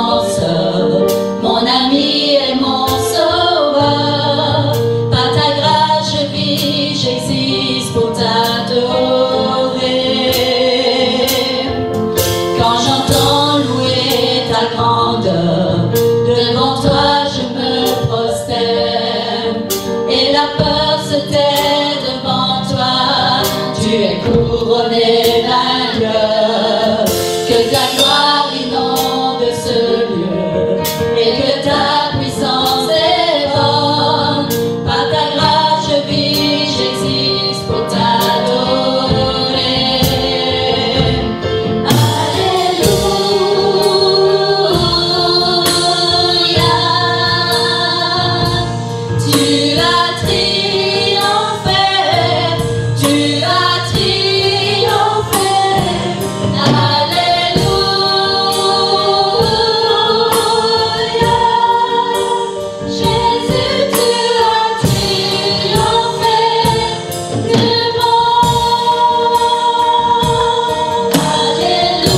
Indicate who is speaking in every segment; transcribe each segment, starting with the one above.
Speaker 1: délivrance, mon ami et mon sauveur. Par ta grâce je vis, j'existe pour t'adorer. Quand j'entends louer ta grandeur, devant toi je me prosterne, et la peur se tait devant toi. Tu es couronné vainqueur. Que ta gloire inonde ce lieu et que ta puissance déborde. Par ta grâce je vis, j'existe pour t'adorer. Alléluia. Tu as triomphé, tu as triomphé. Alléluia. Jésus, tu as triomphé de mort. Alléluia.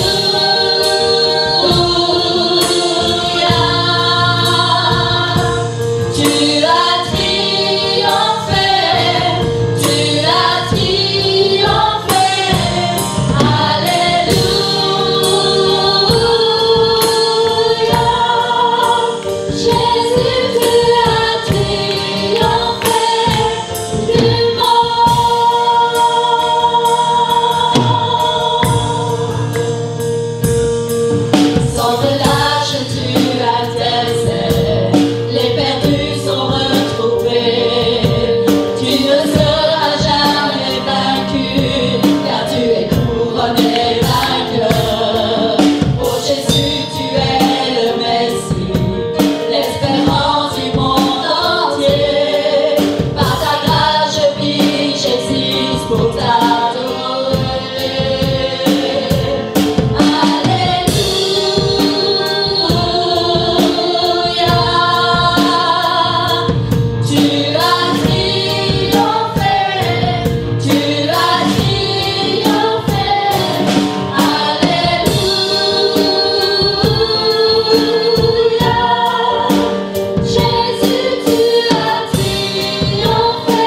Speaker 1: Tu as triomphé, tu as triomphé. Alléluia. Jésus, tu as triomphé de mort. Sans relâche tu intercèdes, les perdus sont retrouvés. Tu ne seras jamais vaincu, car tu es couronné vainqueur. Oh Jésus, tu es le Messie, l'espérance du monde entier. Par ta grâce je vis, j'existe pour t'adorer. Alléluia. Tu as triomphé, tu as triomphé. Alléluia. Jésus, tu as triomphé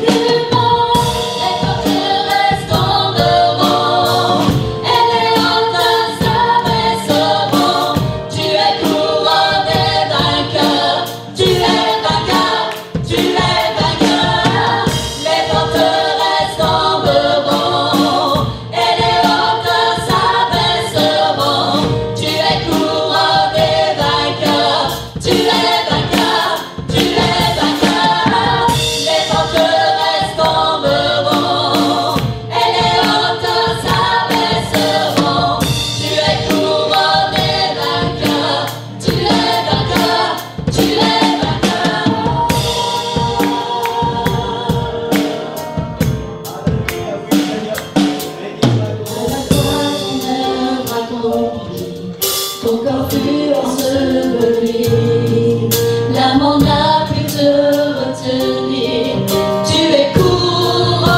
Speaker 1: de mort. Les forteresses tomberont et les hauteurs s'abaisseront. Tu es couronné vainqueur, tu es vainqueur, tu es vainqueur. Les forteresses tomberont et les hauteurs s'abaisseront. Tu es couronné vainqueur, tu es vainqueur, tu es vainqueur. Les forteresses tomberont et les hauteurs s'abaisseront. Tu es couronné vainqueur, tu es vainqueur, tu es vainqueur. Ton corps fut enseveli, la mort n'a pu te retenir. Tu es couronné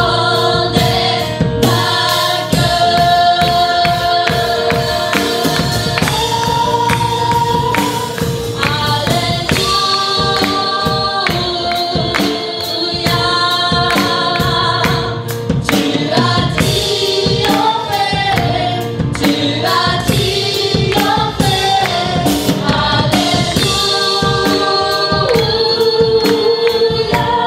Speaker 1: vainqueur. Alléluia. Tu as triomphé, tu as triomphé. Alléluia.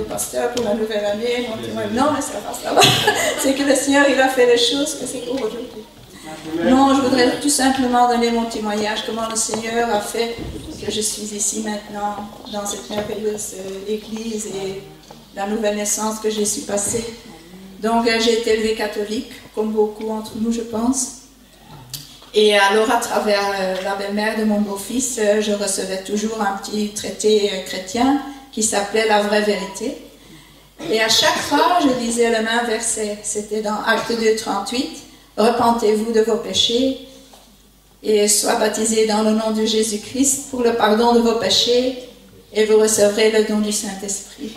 Speaker 2: au pasteur pour la nouvelle année. Mon témoignage, non, mais ça va. C'est que le Seigneur, il a fait les choses que c'est pour aujourd'hui. Non, je voudrais tout simplement donner mon témoignage, comment le Seigneur a fait que je suis ici maintenant, dans cette merveilleuse église et la nouvelle naissance que j'ai su passer. Donc, j'ai été élevée catholique, comme beaucoup entre nous, je pense. Et alors, à travers la belle-mère de mon beau-fils, je recevais toujours un petit traité chrétien qui s'appelait La vraie vérité. Et à chaque fois, je lisais le même verset. C'était dans Acte 2, 38. « Repentez-vous de vos péchés et soyez baptisés dans le nom de Jésus-Christ pour le pardon de vos péchés et vous recevrez le don du Saint-Esprit. »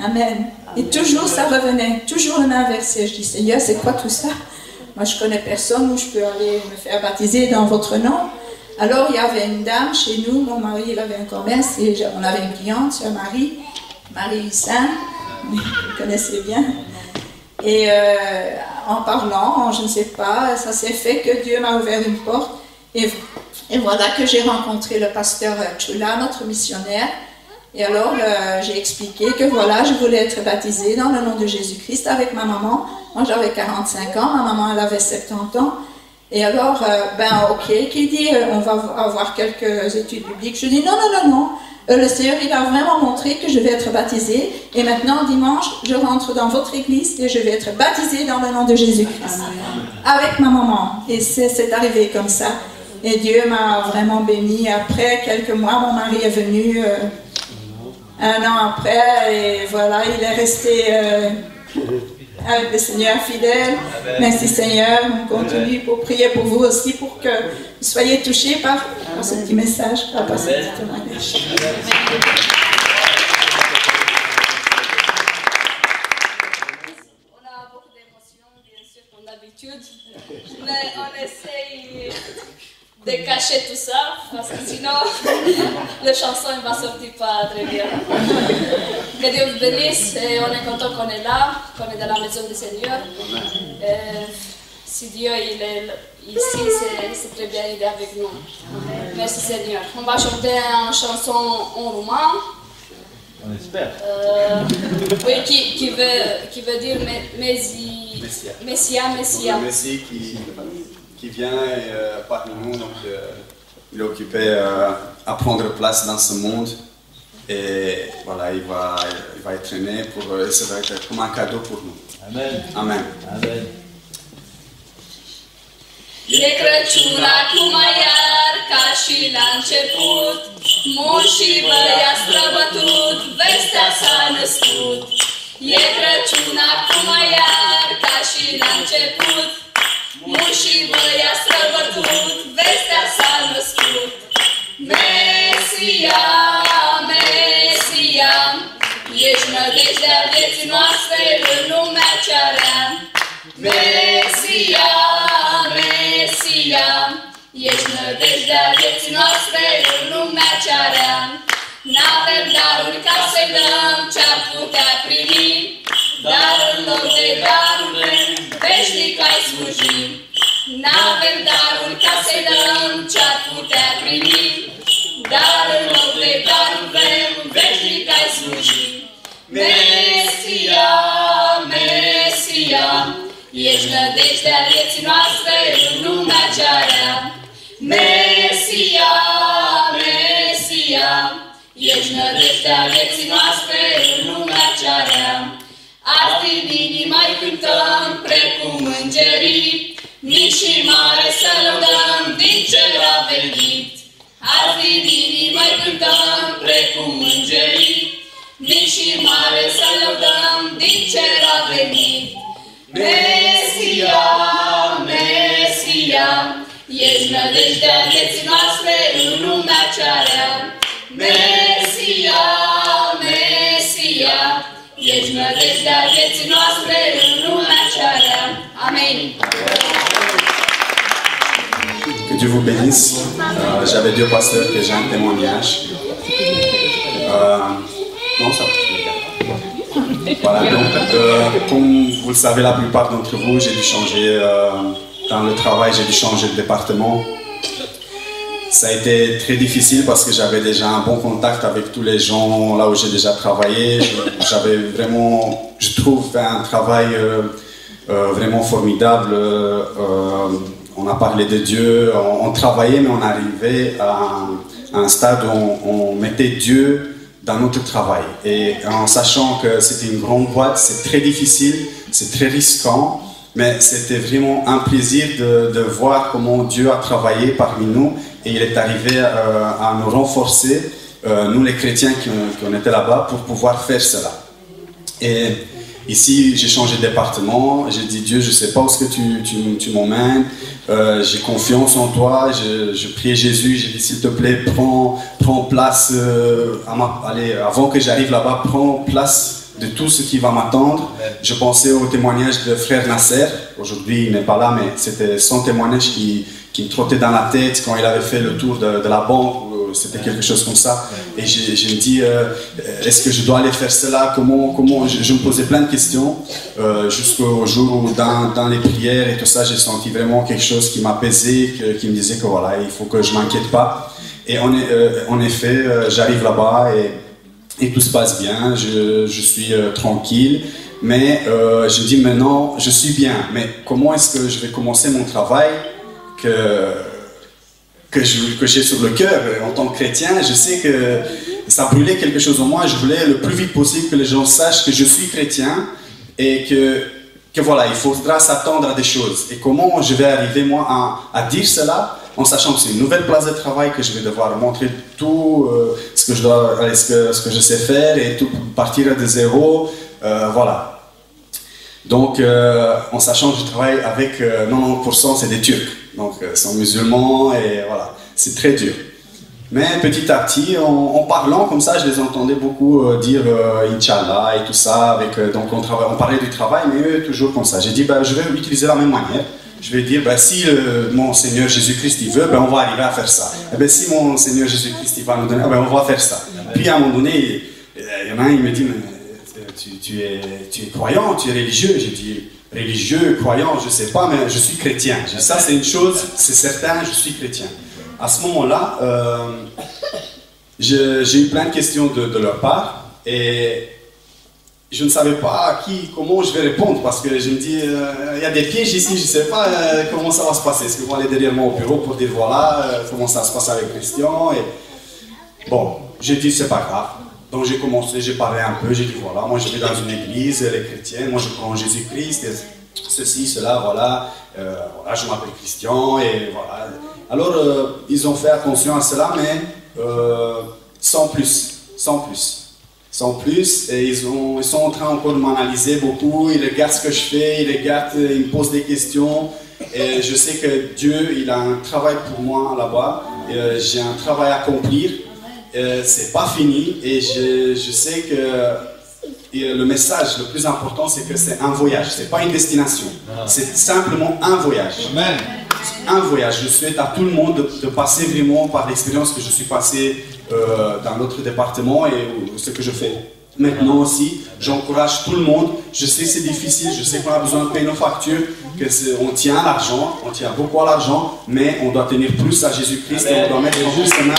Speaker 2: Amen. Et toujours ça revenait, toujours le même verset. Je dis, Seigneur, c'est quoi tout ça? Moi, je connais personne où je peux aller me faire baptiser dans votre nom. Alors, il y avait une dame chez nous, mon mari, il avait un commerce, et on avait une cliente, Sœur Marie Hussin, vous connaissez bien. Et en parlant, je ne sais pas, ça s'est fait que Dieu m'a ouvert une porte. Et voilà que j'ai rencontré le pasteur Chula, notre missionnaire. Et alors, j'ai expliqué que voilà, je voulais être baptisée dans le nom de Jésus-Christ avec ma maman. Moi, j'avais 45 ans, ma maman, elle avait 70 ans. Et alors, ok, qui dit, on va avoir quelques études bibliques. Je dis, non. Le Seigneur, il a vraiment montré que je vais être baptisée. Et maintenant, dimanche, je rentre dans votre église et je vais être baptisée dans le nom de Jésus-Christ. Avec ma maman. Et c'est arrivé comme ça. Et Dieu m'a vraiment bénie. Après quelques mois, mon mari est venu... un an après, et voilà, il est resté avec le Seigneur fidèle. Merci Seigneur, on continue pour prier pour vous aussi, pour que vous soyez touchés par ce petit message, par ce petit témoignage.
Speaker 3: On a beaucoup d'émotions, bien sûr, comme d'habitude, mais on essaye de cacher tout ça, parce que sinon, la chanson ne va sortir pas très bien. Que Dieu vous bénisse, et on est content qu'on est là, qu'on est dans la maison du Seigneur. Si Dieu il est ici, c'est très bien, il est avec nous. Merci Seigneur. On va chanter une chanson en roumain.
Speaker 4: On espère.
Speaker 3: Oui, qui veut dire Messia.
Speaker 5: Messie qui vient parmi nous, donc il est occupé à prendre place dans ce monde et voilà, il va être né pour, ça va être comme un cadeau pour nous.
Speaker 4: Amen.
Speaker 5: Amen.
Speaker 4: Amen.
Speaker 3: E Crăciun acum iar, ca și la început, moșii i-a străbătut, vestea s-a născut. E Crăciun acum iar, ca și la început, moșii i-a străbătut, vestea s-a născut. Mesia, Mesia, ești nădejdea vieții noastre în lumea cea rea. Mesia, Mesia, ești nădejdea vieții noastre în lumea cea rea. N-avem daruri ca să-i dăm ce-ar putea primi, dar în loc de daruri vrem veșnic ai sluji. N-avem daruri ca să-i dăm ce-ar putea primi, dar în loc de daruri vrem veșnic ai sluji. Mesia, Mesia, ești nădejdea vieții noastre în lumea cea rea. Mesia, Mesia, ești nădejdea vieții noastre în lumea cea rea. Azi din inima îi cântăm precum îngerii, mic și mare să lăudăm din cer a venit. Azi din inima îi cântăm precum îngerii, mic și mare să lăudăm din cer a venit. Mesia, Mesia, ești nădejdea vieții noastre în lumea cea rea. Mesia, Mesia, ești nădejdea vieții noastre în lumea cea rea. Amen.
Speaker 5: Que Dieu vous bénisse. J'avais dit au pasteur que j'ai un témoignage. Non, ça va. Voilà, donc comme vous le savez, la plupart d'entre vous, j'ai dû changer dans le travail, j'ai dû changer de département. ça a été très difficile parce que j'avais déjà un bon contact avec tous les gens là où j'ai déjà travaillé. J'avais vraiment, je trouve, fait un travail vraiment formidable. On a parlé de Dieu, on travaillait, mais on arrivait à un stade où on mettait Dieu dans notre travail. Et en sachant que c'était une grande boîte, c'est très difficile, c'est très risquant, mais c'était vraiment un plaisir de voir comment Dieu a travaillé parmi nous et il est arrivé à nous renforcer, nous les chrétiens qui étaient là-bas, pour pouvoir faire cela. Et ici, j'ai changé de département, j'ai dit Dieu, je ne sais pas où est-ce que tu m'emmènes, j'ai confiance en toi, je priais Jésus, j'ai dit s'il te plaît, prends place, avant que j'arrive là-bas, prends place de tout ce qui va m'attendre. Je pensais au témoignage de frère Nasser, aujourd'hui il n'est pas là, mais c'était son témoignage qui me trottait dans la tête quand il avait fait le tour de la banque, c'était quelque chose comme ça. Et je me dis, est-ce que je dois aller faire cela? Comment je me posais plein de questions, jusqu'au jour où dans les prières et tout ça, j'ai senti vraiment quelque chose qui m'apaisait, qui me disait que voilà, il faut que je ne m'inquiète pas. Et en effet, j'arrive là-bas et tout se passe bien, je suis tranquille, mais je dis maintenant, je suis bien, mais comment est-ce que je vais commencer mon travail que j'ai sur le cœur en tant que chrétien? Je sais que ça brûlait quelque chose en moi, je voulais le plus vite possible que les gens sachent que je suis chrétien et que voilà, il faudra s'attendre à des choses. Et comment je vais arriver moi à dire cela en sachant que c'est une nouvelle place de travail, que je vais devoir montrer tout ce que je sais faire et tout partir de zéro, voilà. Donc en sachant que je travaille avec 90% c'est des Turcs, donc sont musulmans et voilà, c'est très dur. Mais petit à petit, en parlant comme ça, je les entendais beaucoup dire Inch'Allah et tout ça, donc on parlait du travail, mais eux toujours comme ça. J'ai dit je vais utiliser la même manière. Je vais dire, si mon Seigneur Jésus-Christ il veut, on va arriver à faire ça. Et si mon Seigneur Jésus-Christ il va nous donner, on va faire ça. Puis à un moment donné, il y en a un, il me dit, mais tu es croyant, tu es religieux. J'ai dit, religieux, croyant, je ne sais pas, mais je suis chrétien. Ça c'est une chose, c'est certain, je suis chrétien. À ce moment-là, j'ai eu plein de questions de leur part et je ne savais pas comment je vais répondre parce que je me dis, il y a des pièges ici, je ne sais pas comment ça va se passer. Est-ce qu'ils vont aller derrière moi au bureau pour dire voilà comment ça se passe avec Christian et... Bon, j'ai dit c'est pas grave. Donc j'ai commencé, j'ai parlé un peu, j'ai dit voilà, moi je vais dans une église, elle est chrétienne, moi je prends Jésus-Christ, ceci, cela, voilà, voilà, je m'appelle Christian et voilà. Alors ils ont fait attention à cela, mais sans plus. Sans plus, et ils sont en train encore de m'analyser beaucoup, ils regardent ce que je fais, ils me posent des questions, et je sais que Dieu, il a un travail pour moi là-bas, j'ai un travail à accomplir, c'est pas fini, et je sais que le message le plus important, c'est que c'est un voyage, c'est pas une destination, c'est simplement un voyage.
Speaker 4: Amen.
Speaker 5: Un voyage, je souhaite à tout le monde de passer vraiment par l'expérience que je suis passé dans notre département et ce que je fais maintenant aussi. J'encourage tout le monde, je sais que c'est difficile, je sais qu'on a besoin de payer nos factures, on tient à l'argent, on tient beaucoup à l'argent, mais on doit tenir plus à Jésus-Christ et on doit mettre en plus ses mains.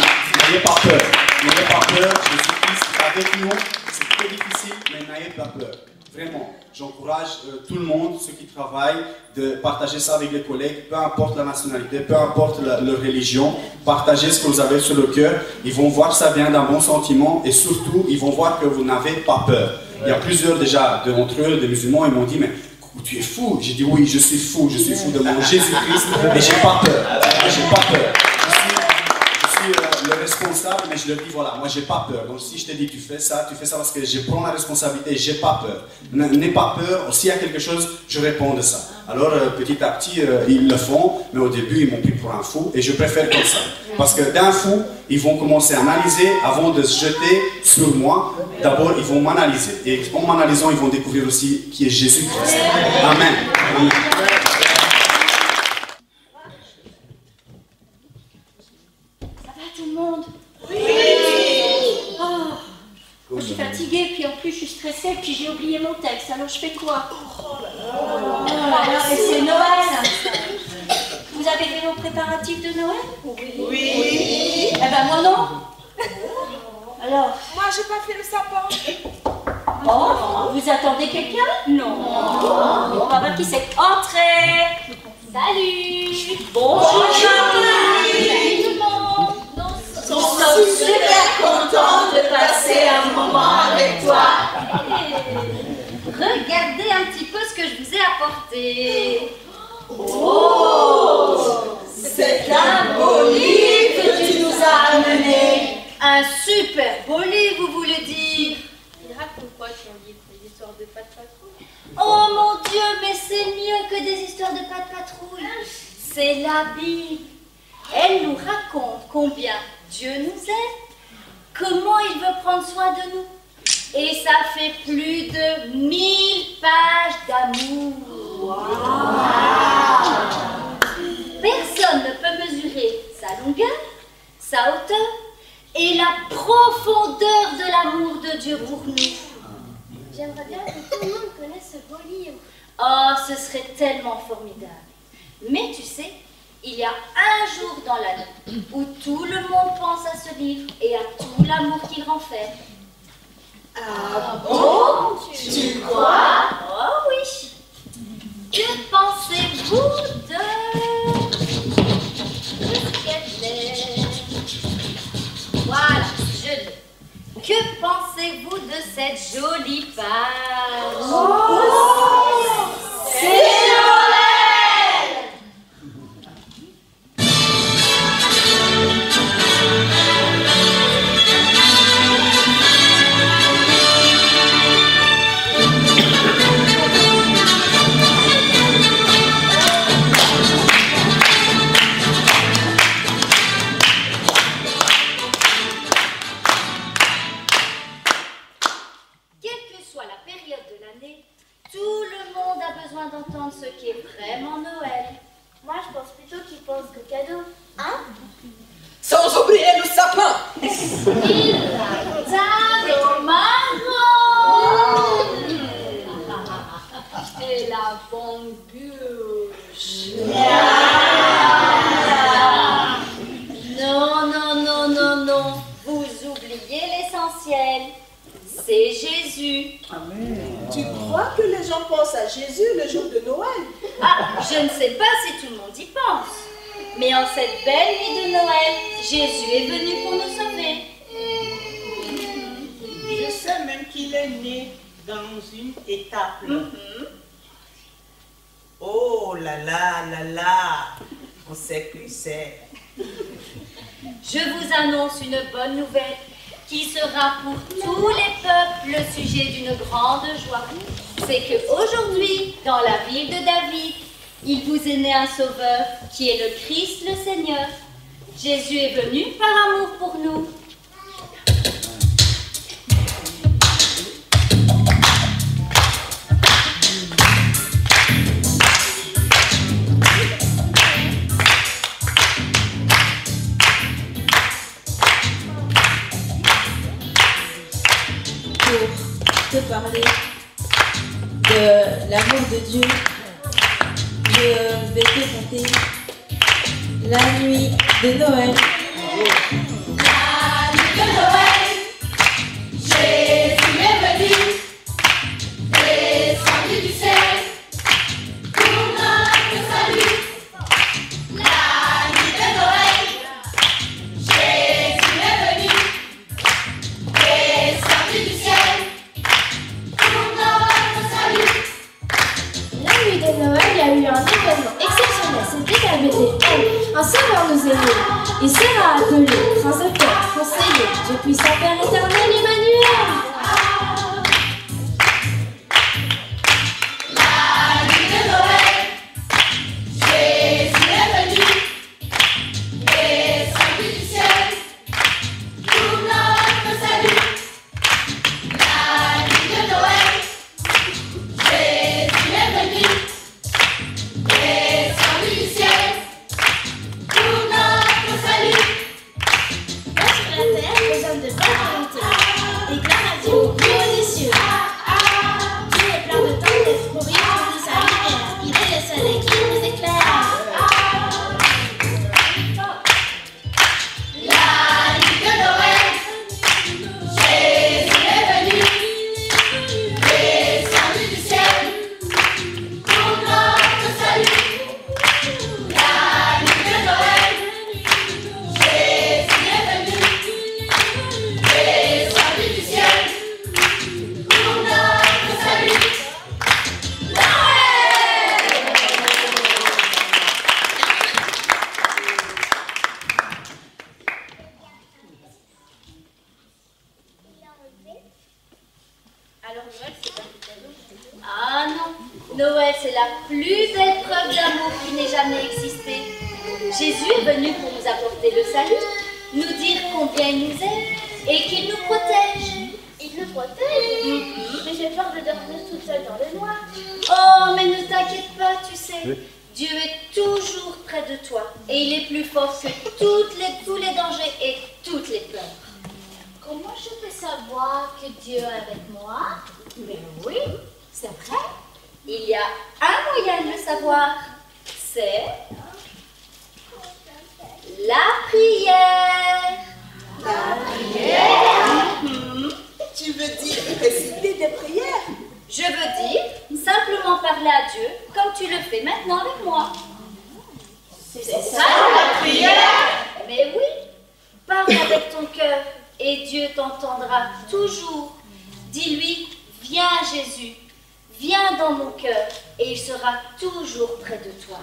Speaker 5: N'ayez pas peur, Jésus-Christ est avec nous, c'est très difficile, mais n'ayez pas peur. Vraiment, j'encourage tout le monde, ceux qui travaillent, de partager ça avec les collègues, peu importe la nationalité, peu importe leur religion, partagez ce que vous avez sur le cœur. Ils vont voir que ça vient d'un bon sentiment et surtout, ils vont voir que vous n'avez pas peur. Il y a plusieurs déjà d'entre eux, des musulmans, ils m'ont dit, mais tu es fou. J'ai dit, oui, je suis fou de mon Jésus-Christ et j'ai pas peur. J'ai pas peur. Je suis le responsable, mais je leur dis, voilà, moi j'ai pas peur. Donc si je te dis, tu fais ça parce que je prends la responsabilité et j'ai pas peur. N'aie pas peur, s'il y a quelque chose, je réponds de ça. Alors petit à petit, ils le font, mais au début, ils m'ont pris pour un fou et je préfère comme ça. Parce que d'un fou, ils vont commencer à analyser avant de se jeter sur moi. D'abord, ils vont m'analyser. Et en m'analysant, ils vont découvrir aussi qui est Jésus-Christ. Amen. Amen.
Speaker 6: Je suis fatiguée, puis en plus je suis stressée, puis j'ai oublié mon texte, alors je fais quoi? Oh là là, et c'est Noël! Vous vous avez fait vos préparatifs de Noël?
Speaker 7: Oui.
Speaker 6: Eh ben moi non. Alors?
Speaker 7: Moi, j'ai pas fait le sapin.
Speaker 6: Oh, vous attendez quelqu'un? Non. On va voir qui c'est. Entrez. Salut. Bonjour. Salut tout le monde. Nous sommes super contents de passer un moment avec toi. Regardez un petit peu ce que je vous ai apporté. Oh, c'est un beau livre que tu nous as amené. Un super beau livre, vous voulez dire?
Speaker 8: Il raconte quoi ton livre? Des histoires de pas de patrouille?
Speaker 6: Oh mon Dieu, mais c'est mieux que des histoires de pas de patrouille. C'est la Bible. Elle nous raconte combien Dieu nous aime, comment il veut prendre soin de nous. Et ça fait plus de 1000 pages d'amour. Wow. Personne ne peut mesurer sa longueur, sa hauteur et la profondeur de l'amour de Dieu pour nous.
Speaker 8: J'aimerais bien que tout le monde connaisse ce beau livre.
Speaker 6: Oh, ce serait tellement formidable. Mais tu sais, il y a un jour dans l'année où tout le monde pense à ce livre et à tout l'amour qu'il renferme.
Speaker 7: Ah bon?
Speaker 6: Tu crois? Oh oui. Que pensez-vous de ce qu'elle est? Voilà, je l'ai. Que pensez-vous de cette jolie page? Oh, c'est Noël! Tout le monde a besoin d'entendre ce qu'est vraiment Noël.
Speaker 8: Moi, je pense plutôt qu'ils pensent que cadeau. Hein?
Speaker 7: Sans oublier le sapin.
Speaker 6: Et la table marron. Et la bonne bûche. Non, non, non, non, non. Vous oubliez l'essentiel. C'est Jésus.
Speaker 7: Amen. Tu crois que les gens pensent à Jésus le jour de Noël?
Speaker 6: Ah, je ne sais pas si tout le monde y pense. Mais en cette belle nuit de Noël, Jésus est venu pour nous sauver.
Speaker 9: Je sais même qu'il est né dans une étable. Oh là là là là, on sait que c'est.
Speaker 6: Je vous annonce une bonne nouvelle qui sera pour tous les peuples le sujet d'une grande joie. C'est qu'aujourd'hui, dans la ville de David, il vous est né un sauveur qui est le Christ le Seigneur. Jésus est venu par amour pour nous.
Speaker 2: Pour te parler de l'amour de Dieu, je vais te chanter la nuit de Noël.
Speaker 3: La nuit de Noël, Jésus est venu, descendu du ciel, pour notre salut. La nuit de Noël, Jésus est venu, descendu du ciel, pour notre salut.
Speaker 8: La nuit de Noël, il y a eu un événement exceptionnel. C'était à Bethléem. Un sauveur nous est né. Il sera appelé Prince de paix, conseiller, Dieu puissant, Père éternel, Emmanuel.
Speaker 3: La nuit de Noël, Jésus est venu, descendu du ciel, pour notre salut. La nuit de Noël, Jésus est venu, descendu du ciel, pour notre salut.
Speaker 8: Là sur la terre, les hommes de bonne Noël, c'est pas des cadeaux.
Speaker 6: Ah non, Noël c'est la plus belle preuve d'amour qui n'ait jamais existé. Jésus est venu pour nous apporter le salut, nous dire combien il nous aime et qu'il nous protège.
Speaker 8: Il nous protège. Mais j'ai peur de dormir toute seule dans le noir.
Speaker 6: Oh, mais ne t'inquiète pas, tu sais, Dieu est toujours près de toi et il est plus fort que tous les dangers et toutes les peurs.
Speaker 8: Comment je peux savoir que Dieu est avec moi?
Speaker 6: Mais oui, c'est vrai. Il y a un moyen de le savoir, c'est la prière.
Speaker 7: La prière? Tu veux dire réciter des prières?
Speaker 6: Je veux dire simplement parler à Dieu comme tu le fais maintenant avec moi.
Speaker 7: C'est ça la prière?
Speaker 6: Mais oui, parle avec ton cœur et Dieu t'entendra toujours. Dis-lui, viens Jésus, viens dans mon cœur et il sera toujours près de toi.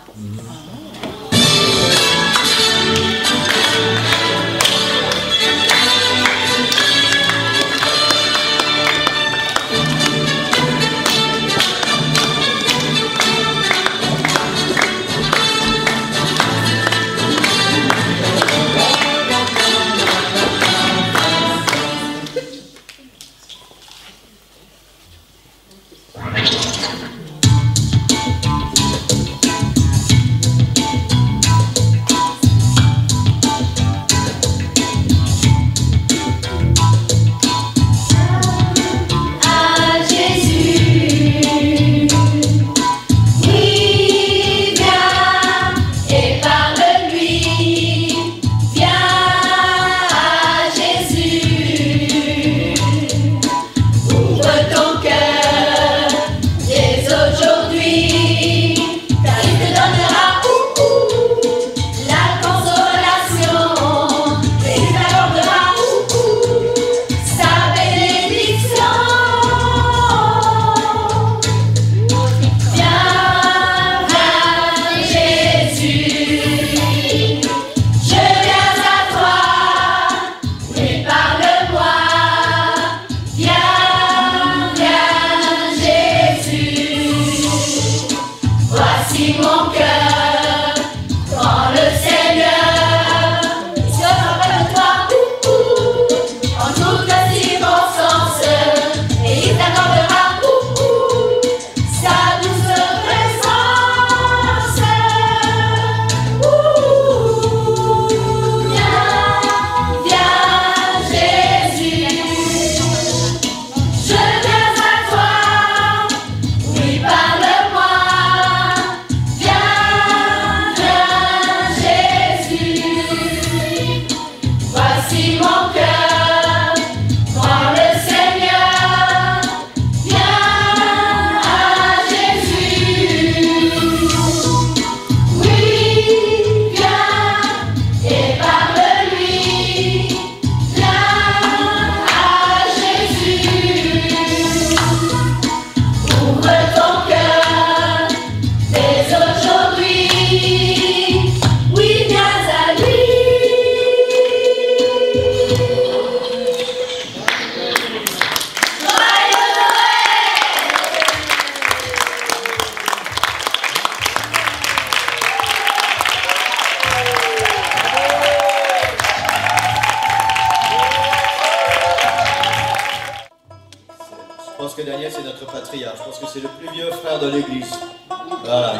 Speaker 4: Je pense que Daniel, c'est notre patriarche. Je pense que c'est le plus vieux frère de l'église. Voilà.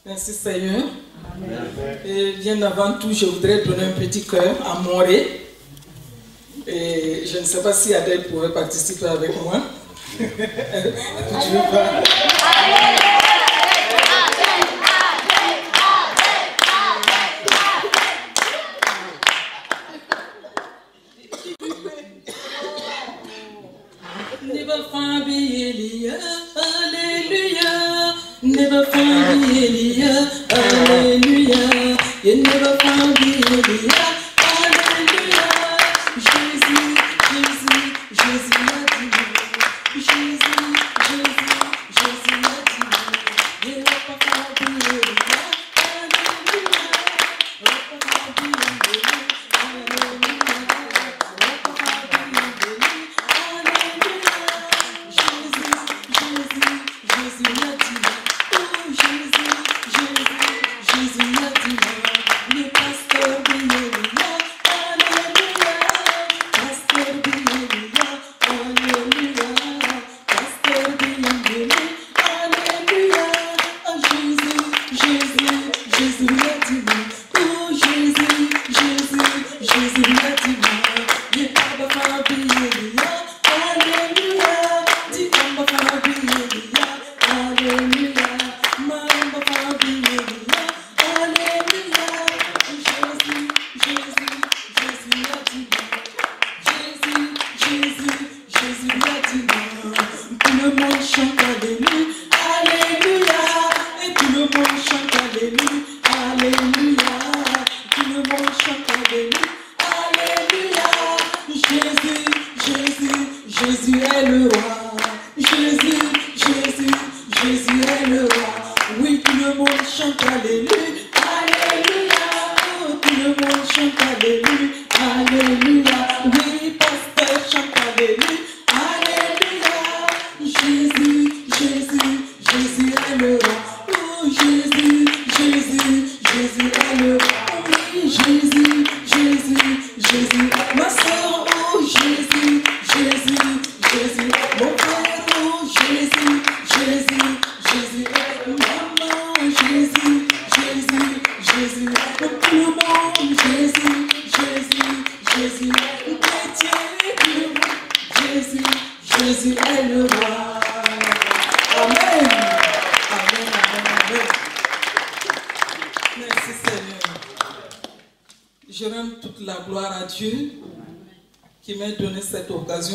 Speaker 10: Merci Seigneur. Et bien avant tout, je voudrais donner un petit cœur à Moré. Et je ne sais pas si Adèle pourrait participer avec moi. Tu veux pas? never find me, Hallelujah. Never find me, Hallelujah. You never find me, Hallelujah. Jésus, Jésus, Jésus a dit, Jésus, Jésus, Jésus a dit, you never find me, Hallelujah.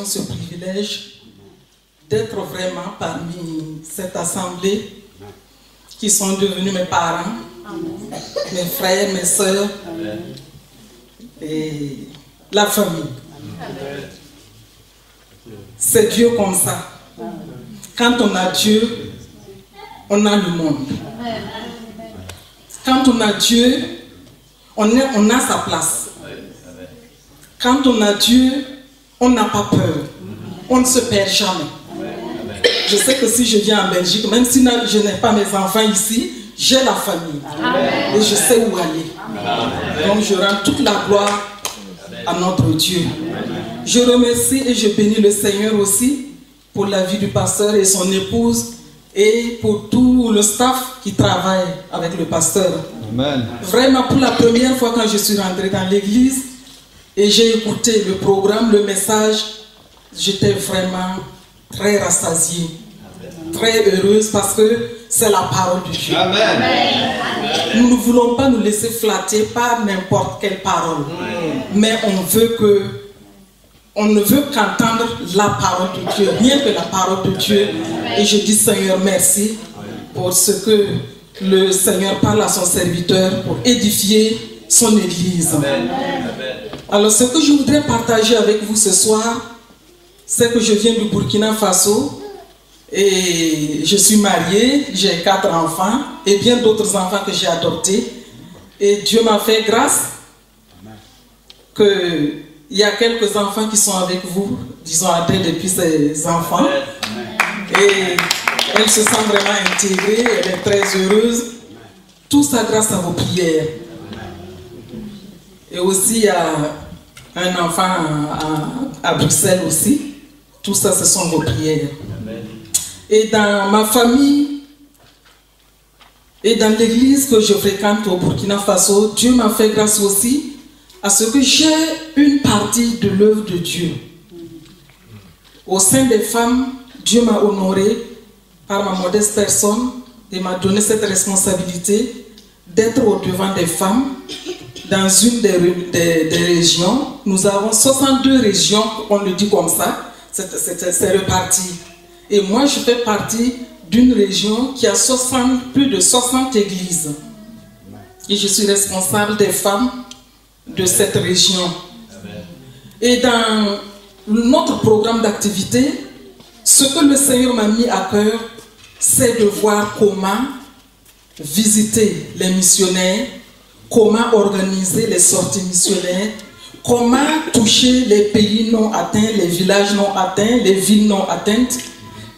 Speaker 10: Ce privilège d'être vraiment parmi cette assemblée qui sont devenus mes parents, mes frères, mes soeurs et la famille. C'est Dieu comme ça. Quand on a Dieu, on a le monde. Quand on a Dieu, on a sa place. Quand on a Dieu, on n'a pas peur. On ne se perd jamais. Je sais que si je viens en Belgique, même si je n'ai pas mes enfants ici, j'ai la famille. Et je sais où aller. Donc je rends toute la gloire à notre Dieu. Je remercie et je bénis le Seigneur aussi pour la vie du pasteur et son épouse et pour tout le staff qui travaille avec le pasteur. Amen. Vraiment, pour la première fois quand je suis rentrée dans l'église, et j'ai écouté le programme, le message, j'étais vraiment très rassasiée, très heureuse parce que c'est la parole de Dieu. Amen. Nous ne voulons pas nous laisser flatter par n'importe quelle parole, mais on ne veut qu'entendre la parole de Dieu, rien que la parole de Dieu. Et je dis Seigneur merci pour ce que le Seigneur parle à son serviteur pour édifier son église. Amen. Alors ce que je voudrais partager avec vous ce soir, c'est que je viens du Burkina Faso et je suis mariée, j'ai 4 enfants et bien d'autres enfants que j'ai adoptés. Et Dieu m'a fait grâce qu'il y a quelques enfants qui sont avec vous, disons Adèle depuis ses enfants. Et elle se sent vraiment intégrée, elle est très heureuse. Tout ça grâce à vos prières. Et aussi il y a un enfant à Bruxelles aussi. Tout ça, ce sont vos prières. Et dans ma famille et dans l'église que je fréquente au Burkina Faso, Dieu m'a fait grâce aussi à ce que j'ai une partie de l'œuvre de Dieu. Au sein des femmes, Dieu m'a honoré par ma modeste personne et m'a donné cette responsabilité d'être au devant des femmes. Dans une des régions, nous avons 62 régions, on le dit comme ça, c'est reparti. Et moi, je fais partie d'une région qui a plus de 60 églises. Et je suis responsable des femmes de cette région. Et dans notre programme d'activité, ce que le Seigneur m'a mis à cœur, c'est de voir comment visiter les missionnaires, comment organiser les sorties missionnaires, comment toucher les pays non atteints, les villages non atteints, les villes non atteintes,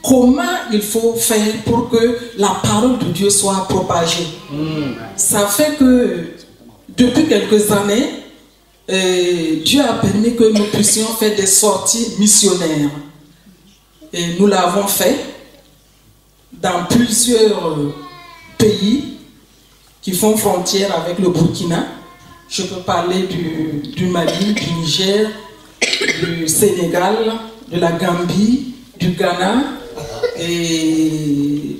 Speaker 10: comment il faut faire pour que la parole de Dieu soit propagée. Ça fait que depuis quelques années, Dieu a permis que nous puissions faire des sorties missionnaires. Et nous l'avons fait dans plusieurs pays qui font frontière avec le Burkina. Je peux parler du Mali, du Niger, du Sénégal, de la Gambie, du Ghana, et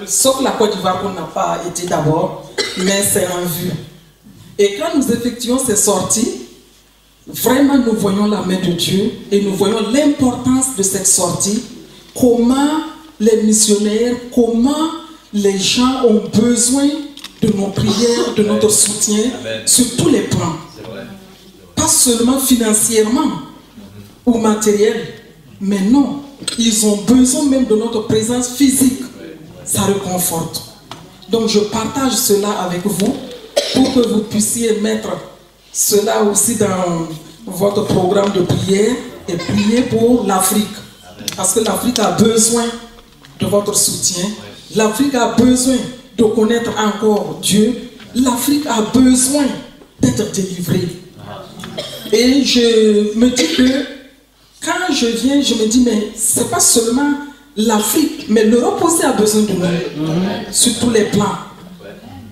Speaker 10: sauf la Côte d'Ivoire qu'on n'a pas été d'abord, mais c'est en vue. Et quand nous effectuons ces sorties, vraiment nous voyons la main de Dieu et nous voyons l'importance de cette sortie, comment les missionnaires, comment les gens ont besoin de nos prières, de notre soutien. Amen. Sur tous les plans. Pas seulement financièrement ou matériel, mais non, ils ont besoin même de notre présence physique. Ça réconforte. Donc je partage cela avec vous pour que vous puissiez mettre cela aussi dans votre programme de prière et prier pour l'Afrique. Parce que l'Afrique a besoin de votre soutien. L'Afrique a besoin de connaître encore Dieu. L'Afrique a besoin d'être délivrée. Et je me dis que quand je viens, je me dis, mais ce n'est pas seulement l'Afrique, mais l'Europe aussi a besoin de nous, sur tous les plans.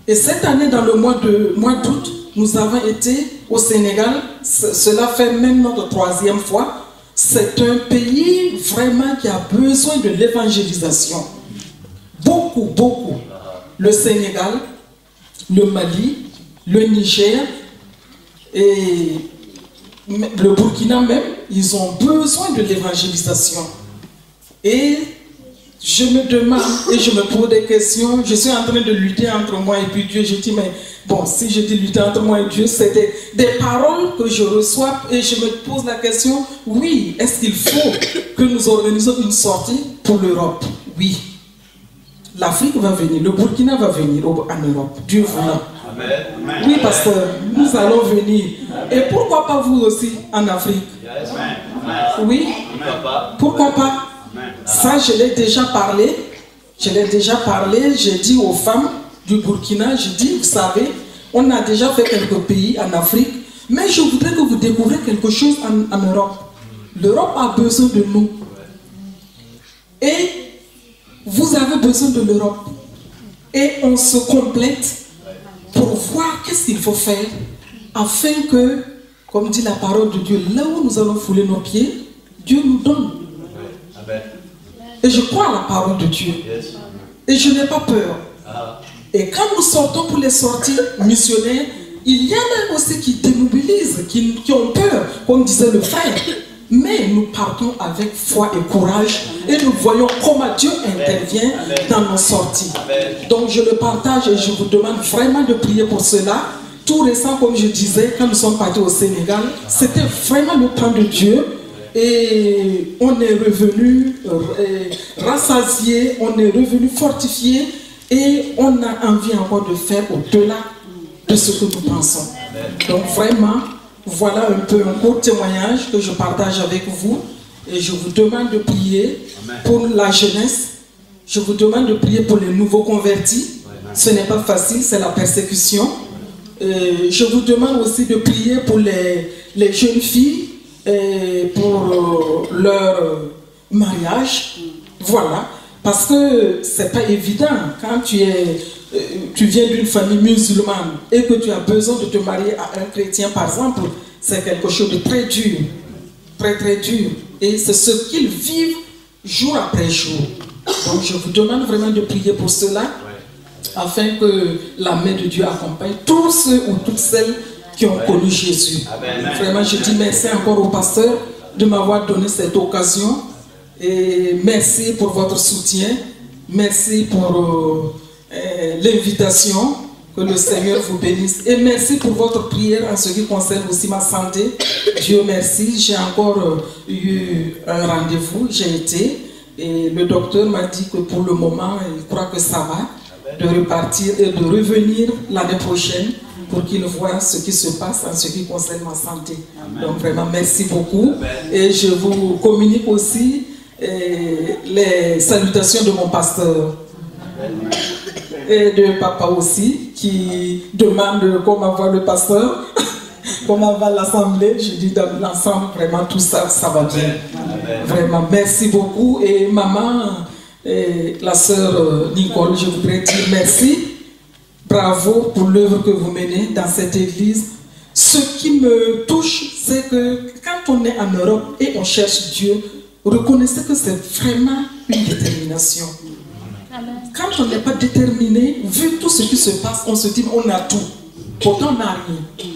Speaker 10: Et cette année, dans le mois d'août, nous avons été au Sénégal. Cela fait même notre 3e fois. C'est un pays vraiment qui a besoin de l'évangélisation. Beaucoup, beaucoup. Le Sénégal, le Mali, le Niger et le Burkina même, ils ont besoin de l'évangélisation. Et je me demande et je me pose des questions. Je suis en train de lutter entre moi et puis Dieu. Je dis, mais bon, si je dis lutter entre moi et Dieu, c'est des paroles que je reçois et je me pose la question, oui, est-ce qu'il faut que nous organisions une sortie pour l'Europe? Oui. L'Afrique va venir, le Burkina va venir en Europe, Dieu voulant. Oui, parce que nous allons venir. Et pourquoi pas vous aussi en Afrique? Oui, pourquoi pas? Ça, je l'ai déjà parlé. J'ai dit aux femmes du Burkina, je dis, vous savez, on a déjà fait quelques pays en Afrique, mais je voudrais que vous découvriez quelque chose en Europe. L'Europe a besoin de nous. Et vous avez besoin de l'Europe. Et on se complète pour voir qu'est-ce qu'il faut faire afin que, comme dit la parole de Dieu, là où nous allons fouler nos pieds, Dieu nous donne. Et je crois à la parole de Dieu. Et je n'ai pas peur. Et quand nous sortons pour les sorties missionnaires, il y en a aussi qui démobilisent, qui ont peur, comme disait le frère. Mais nous partons avec foi et courage et nous voyons comment Dieu intervient dans nos sorties. Donc je le partage et je vous demande vraiment de prier pour cela. Tout récent, comme je disais, quand nous sommes partis au Sénégal, c'était vraiment le plan de Dieu. Et on est revenu rassasié, on est revenu fortifié et on a envie encore de faire au-delà de ce que nous pensons. Donc vraiment, voilà un peu un court témoignage que je partage avec vous et je vous demande de prier pour la jeunesse, je vous demande de prier pour les nouveaux convertis. Ce n'est pas facile, c'est la persécution. Je vous demande aussi de prier pour les jeunes filles et pour leur mariage. Voilà, parce que c'est pas évident quand tu viens d'une famille musulmane et que tu as besoin de te marier à un chrétien, par exemple, c'est quelque chose de très dur, très très dur. Et c'est ce qu'ils vivent jour après jour. Donc je vous demande vraiment de prier pour cela, afin que la main de Dieu accompagne tous ceux ou toutes celles qui ont connu Jésus. Vraiment, je dis merci encore au pasteur de m'avoir donné cette occasion. Et merci pour votre soutien. Merci pour l'invitation. Que le Seigneur vous bénisse. Et merci pour votre prière en ce qui concerne aussi ma santé. Dieu merci. J'ai encore eu un rendez-vous. J'ai été. Et le docteur m'a dit que pour le moment, il croit que ça va. De repartir et de revenir l'année prochaine pour qu'il voie ce qui se passe en ce qui concerne ma santé. Amen. Donc vraiment, merci beaucoup. Amen. Et je vous communique aussi les salutations de mon pasteur. Amen. Et de papa aussi, qui demande comment va le pasteur, comment va l'assemblée. Je dis dans l'ensemble, vraiment tout ça, ça va bien. Amen. Vraiment, merci beaucoup. Et maman, et la sœur Nicole, je voudrais dire merci. Bravo pour l'œuvre que vous menez dans cette église. Ce qui me touche, c'est que quand on est en Europe et on cherche Dieu, reconnaissez que c'est vraiment une détermination. Amen. Quand on n'est pas déterminé, vu tout ce qui se passe, on se dit on a tout. Pourtant on n'a rien.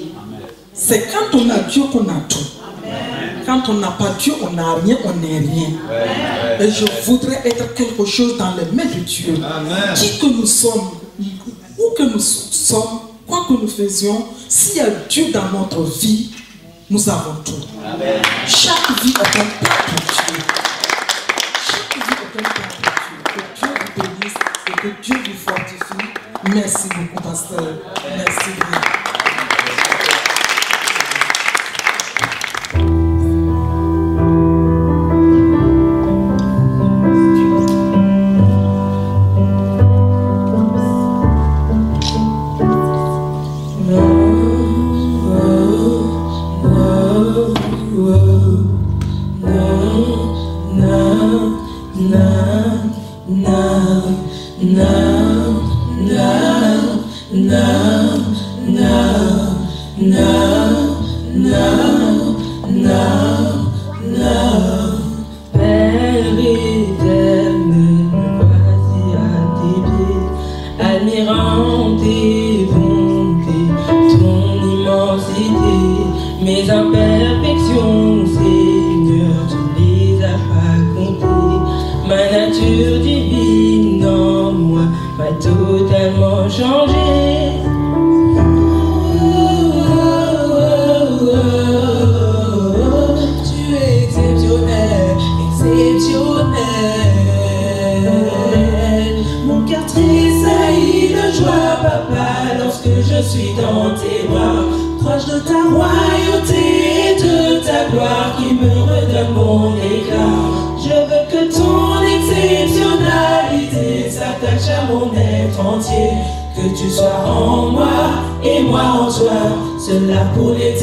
Speaker 10: C'est quand on a Dieu qu'on a tout. Amen. Quand on n'a pas Dieu, on n'a rien, on n'est rien. Amen. Et je voudrais être quelque chose dans les mains de Dieu. Amen. Qui que nous sommes, où que nous sommes, quoi que nous faisions, s'il y a Dieu dans notre vie, nous avons tout. Amen. Chaque vie est un plan pour Dieu. Chaque vie est un plan pour Dieu. Que Dieu vous bénisse et que Dieu vous fortifie. Merci beaucoup, pasteur. Merci beaucoup.
Speaker 11: Pour que cela produise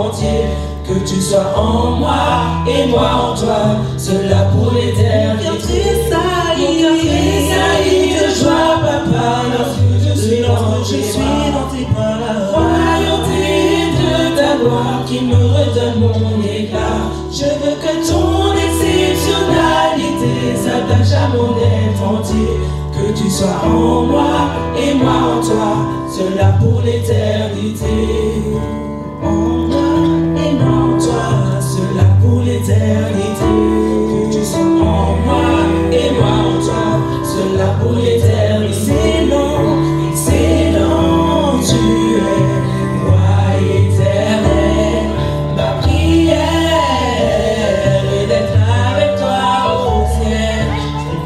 Speaker 11: entier. Que tu sois en moi et moi en toi, cela pour l'éternité. Mon cœur tressaillit de joie, papa, lorsque je suis dans tes bras. La royauté de ta gloire qui me redonne mon éclat. Je veux que ton exceptionnalité s'attache à mon être entier. Que tu sois en moi et moi en toi, cela pour l'éternité. En moi et moi en toi, cela pour l'éternité. Que tu sois en moi et moi en toi, cela pour l'éternité. Excellent, tu es, roi éternel. Ma prière est d'être avec toi au ciel.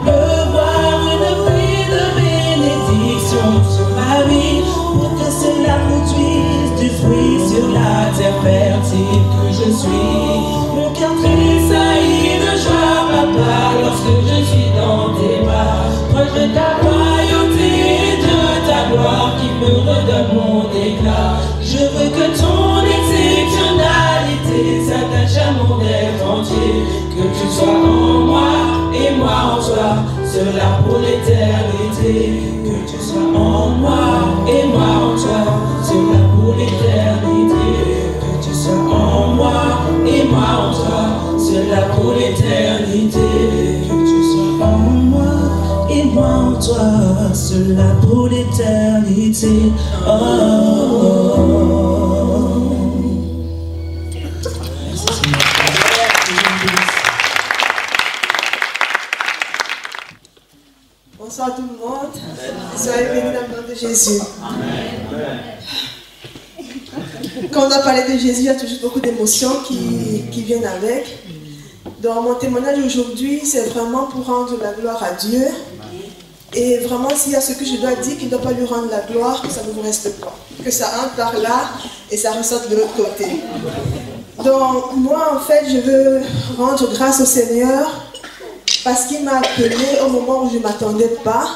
Speaker 11: Pleuvoir une pluie de bénédiction sur ma vie, pour que cela produise du fruit sur la terre fertile que je suis. Mon cœur tressaillit de joie, papa, lorsque je suis dans tes bras. Proche de ta royauté, de ta gloire qui me redonne mon éclat. Je veux que ton exceptionnalité s'attache à mon être entier. Que tu sois en moi et moi en toi, cela pour l'éternité. Que tu sois en moi et moi en toi, cela pour l'éternité. Que tu sois en moi et moi en toi, cela pour l'éternité. Que tu sois en moi et moi en toi, cela pour l'éternité. Oh.
Speaker 7: Bonsoir tout le monde. Soyez bénis dans le nom de Jésus. Quand on doit parler de Jésus, il y a toujours beaucoup d'émotions qui viennent avec. Dans mon témoignage aujourd'hui, c'est vraiment pour rendre la gloire à Dieu. Et vraiment, s'il y a ce que je dois dire, qu'il ne doit pas lui rendre la gloire, que ça ne vous reste pas. Que ça entre par là et ça ressorte de l'autre côté. Donc, moi, en fait, je veux rendre grâce au Seigneur parce qu'il m'a appelé au moment où je ne m'attendais pas,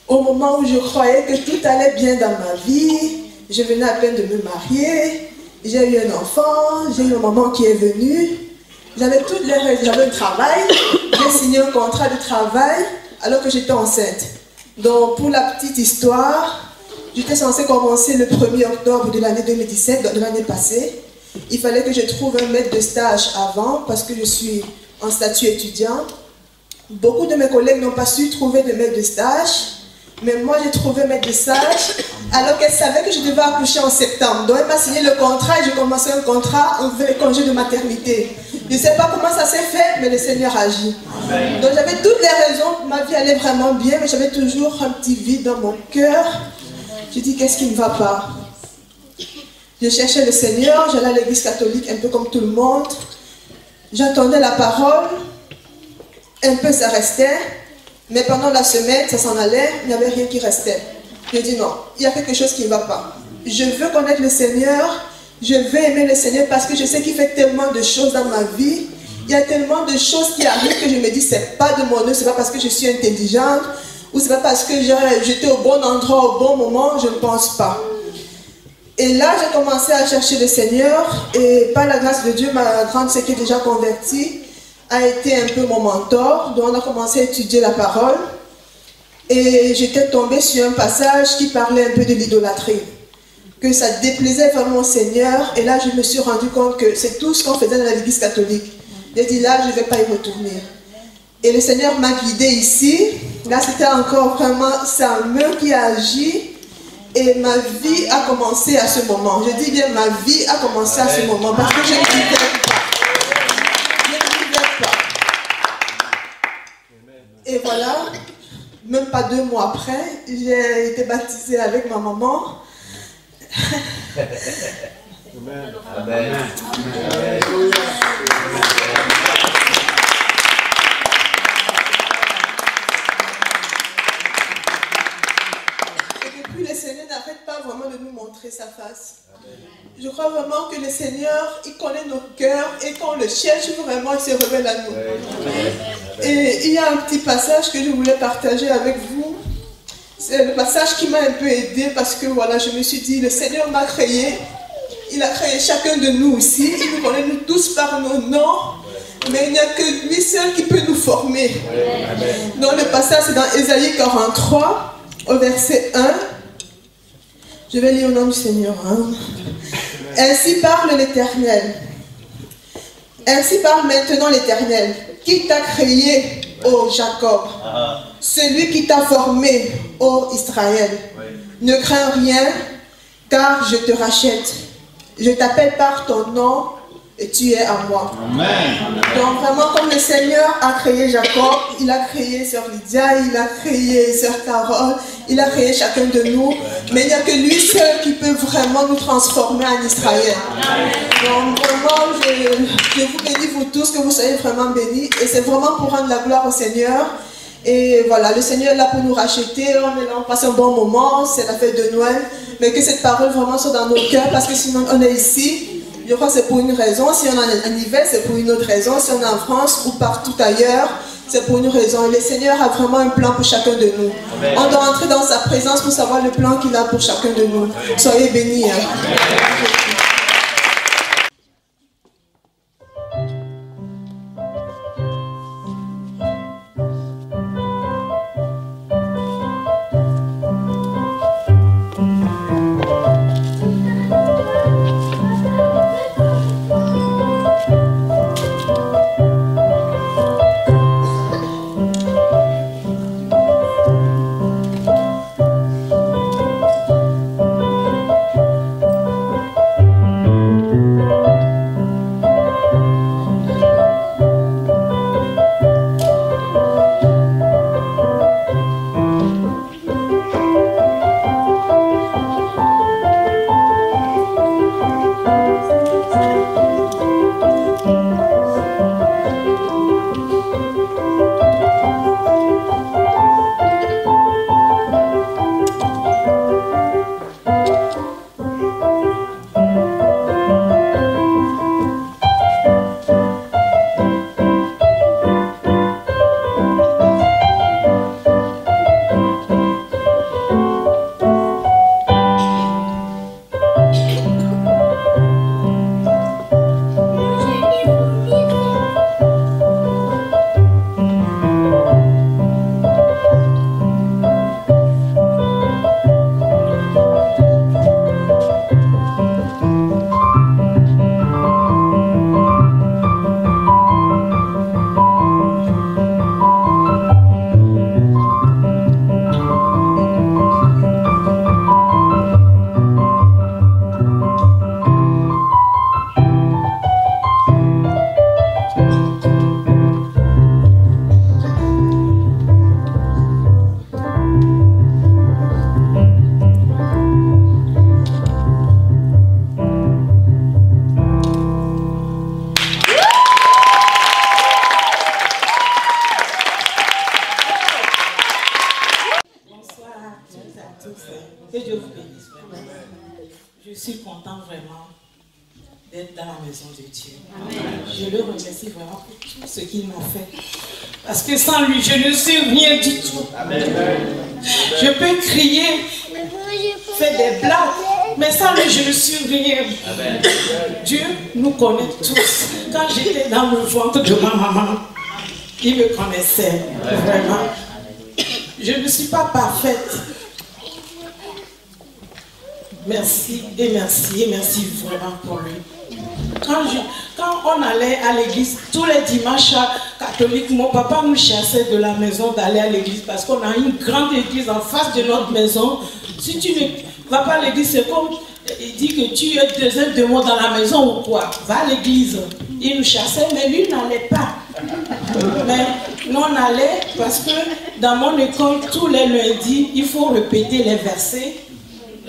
Speaker 7: au moment où je croyais que tout allait bien dans ma vie. Je venais à peine de me marier, j'ai eu un enfant, j'ai eu un maman qui est venu. J'avais toutes les raisons, j'avais un travail, j'ai signé un contrat de travail alors que j'étais enceinte. Donc pour la petite histoire, j'étais censée commencer le 1er octobre de l'année 2017, de l'année passée. Il fallait que je trouve un maître de stage avant parce que je suis en statut étudiant. Beaucoup de mes collègues n'ont pas su trouver de maître de stage, mais moi j'ai trouvé maître de stage alors qu'elle savait que je devais accoucher en septembre. Donc elle m'a signé le contrat et j'ai commencé un contrat avec les congés de maternité. Je ne sais pas comment ça s'est fait, mais le Seigneur agit. Amen. Donc j'avais toutes les raisons, ma vie allait vraiment bien, mais j'avais toujours un petit vide dans mon cœur. Je dis, qu'est-ce qui ne va pas? Je cherchais le Seigneur, j'allais à l'église catholique un peu comme tout le monde. J'entendais la parole, un peu ça restait, mais pendant la semaine, ça s'en allait, il n'y avait rien qui restait. Je dis non, il y a quelque chose qui ne va pas. Je veux connaître le Seigneur, je veux aimer le Seigneur parce que je sais qu'il fait tellement de choses dans ma vie. Il y a tellement de choses qui arrivent que je me dis, c'est pas de mon œuvre, c'est pas parce que je suis intelligente, ou c'est pas parce que j'étais au bon endroit, au bon moment, je ne pense pas. Et là, j'ai commencé à chercher le Seigneur, et par la grâce de Dieu, ma grande sœur qui est déjà convertie a été un peu mon mentor. Donc on a commencé à étudier la parole, et j'étais tombée sur un passage qui parlait un peu de l'idolâtrie, que ça déplaisait vraiment au Seigneur, et là je me suis rendu compte que c'est tout ce qu'on faisait dans l'église catholique. J'ai dit là, je ne vais pas y retourner. Et le Seigneur m'a guidée ici. Là, c'était encore vraiment, c'est un mur qui a agi. Et ma vie a commencé à ce moment. Je dis bien, ma vie a commencé à ce moment. Parce que je ne vivais pas. Je ne vivais pas. Et voilà, même pas 2 mois après, j'ai été baptisée avec ma maman. Amen. Amen. Et depuis, le Seigneur n'arrête pas vraiment de nous montrer sa face. Je crois vraiment que le Seigneur, il connaît nos cœurs et quand on le cherche vraiment, il se révèle à nous. Et il y a un petit passage que je voulais partager avec vous. C'est le passage qui m'a un peu aidé parce que voilà, je me suis dit, le Seigneur m'a créé Il a créé chacun de nous ici. Il nous connaît nous tous par nos noms. Mais il n'y a que lui seul qui peut nous former. Dans le passage, c'est dans Ésaïe 43, au verset 1. Je vais lire au nom du Seigneur. Ainsi parle l'Éternel. Ainsi parle maintenant l'Éternel. Qui t'a créé, ô Jacob? Celui qui t'a formé, ô Israël. Ne crains rien, car je te rachète. Je t'appelle par ton nom et tu es à moi.
Speaker 4: Amen.
Speaker 7: Donc vraiment, comme le Seigneur a créé Jacob, il a créé Sœur Lydia, il a créé Sœur Carole, il a créé chacun de nous. Mais il n'y a que lui seul qui peut vraiment nous transformer en Israël. Donc vraiment, je vous bénis vous tous, que vous soyez vraiment bénis. Et c'est vraiment pour rendre la gloire au Seigneur. Et voilà, le Seigneur est là pour nous racheter, on est là, on passe un bon moment, c'est la fête de Noël. Mais que cette parole vraiment soit dans nos cœurs, parce que sinon on est ici. Je crois que c'est pour une raison. Si on est en hiver, c'est pour une autre raison. Si on est en France ou partout ailleurs, c'est pour une raison. Et le Seigneur a vraiment un plan pour chacun de nous. Amen. On doit entrer dans sa présence pour savoir le plan qu'il a pour chacun de nous. Soyez bénis.
Speaker 11: Que Dieu vous bénisse vraiment. Je suis content vraiment d'être dans la maison de Dieu. Amen. Je le remercie vraiment pour tout ce qu'il m'a fait. Parce que sans lui, je ne suis rien du tout. Amen. Je peux crier, faire des blagues, mais sans lui, je ne suis rien. Amen. Dieu nous connaît tous. Quand j'étais dans le ventre de ma maman, il me connaissait. Amen. Vraiment. Je ne suis pas parfaite. Merci et merci et merci vraiment pour lui. Quand on allait à l'église, tous les dimanches catholiques, mon papa nous chassait de la maison d'aller à l'église parce qu'on a une grande église en face de notre maison. Si tu ne vas pas à l'église, c'est comme il dit que tu es deuxième de moi dans la maison ou quoi. Va à l'église. Il nous chassait, mais lui n'allait pas. Mais nous on allait parce que dans mon école, tous les lundis, il faut répéter les versets.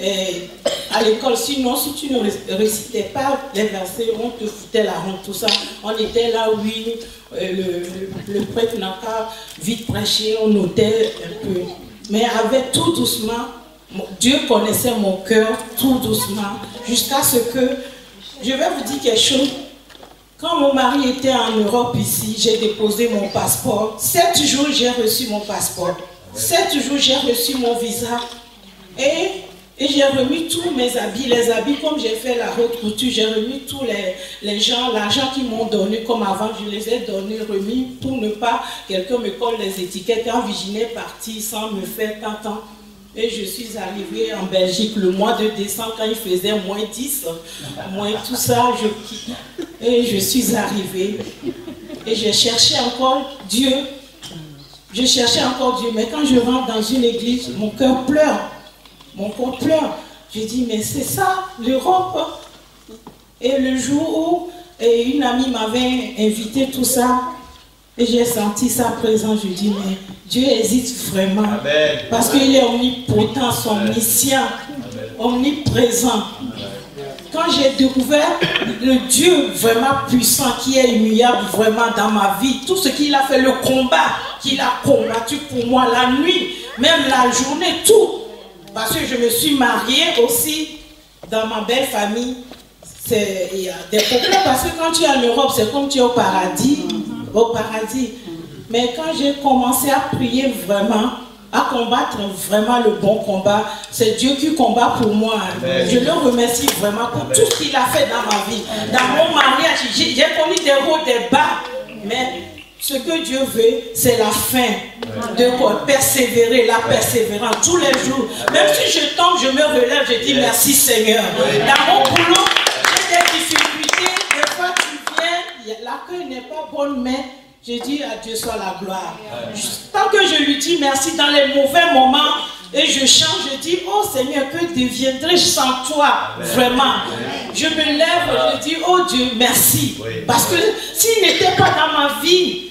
Speaker 11: Et à l'école, sinon, si tu ne récitais pas les versets, on te foutait la honte, tout ça. On était là, oui, le prêtre n'a qu'à vite prêcher, on notait un peu. Mais avec tout doucement, Dieu connaissait mon cœur, tout doucement, jusqu'à ce que, je vais vous dire quelque chose, quand mon mari était en Europe ici, j'ai déposé mon passeport. 7 jours, j'ai reçu mon passeport. 7 jours, j'ai reçu mon visa. Et
Speaker 9: Et j'ai remis tous mes habits, les habits comme j'ai fait la haute couture, j'ai remis tous les gens, l'argent qu'ils m'ont donné comme avant, je les ai donnés, remis pour ne pas quelqu'un me colle les étiquettes. Quand Virginie est partie sans me faire tant. Et je suis arrivée en Belgique le mois de décembre quand il faisait moins 10, moins tout ça, et je suis arrivée. Et j'ai cherché encore Dieu. Je cherchais encore Dieu, mais quand je rentre dans une église, mon cœur pleure. Mon corps pleure. Je dis, mais c'est ça, l'Europe. Et le jour où une amie m'avait invité tout ça, et j'ai senti sa présence, je dis, mais Dieu existe vraiment. Amen. Parce qu'il est omnipotent, omniscient, omniprésent. Quand j'ai découvert le Dieu vraiment puissant, qui est immuable vraiment dans ma vie, tout ce qu'il a fait, le combat qu'il a combattu pour moi, la nuit, même la journée, tout. Parce que je me suis mariée aussi dans ma belle famille. Il y a des problèmes parce que quand tu es en Europe, c'est comme tu es au paradis. Au paradis. Mais quand j'ai commencé à prier vraiment, à combattre vraiment le bon combat, c'est Dieu qui combat pour moi. Amen. Je le remercie vraiment pour tout ce qu'il a fait dans ma vie. Dans mon mariage, j'ai connu des hauts, des bas. Mais ce que Dieu veut, c'est la fin, de persévérer, la persévérance tous les jours. Même si je tombe, je me relève, je dis merci Seigneur. Dans mon boulot, j'ai des difficultés, des fois tu viens, l'accueil n'est pas bonne, mais je dis à Dieu soit la gloire. Tant que je lui dis merci dans les mauvais moments, et je chante, je dis, oh Seigneur, que deviendrai-je sans toi, vraiment. Je me lève, je dis, oh Dieu, merci. Parce que s'il n'était pas dans ma vie,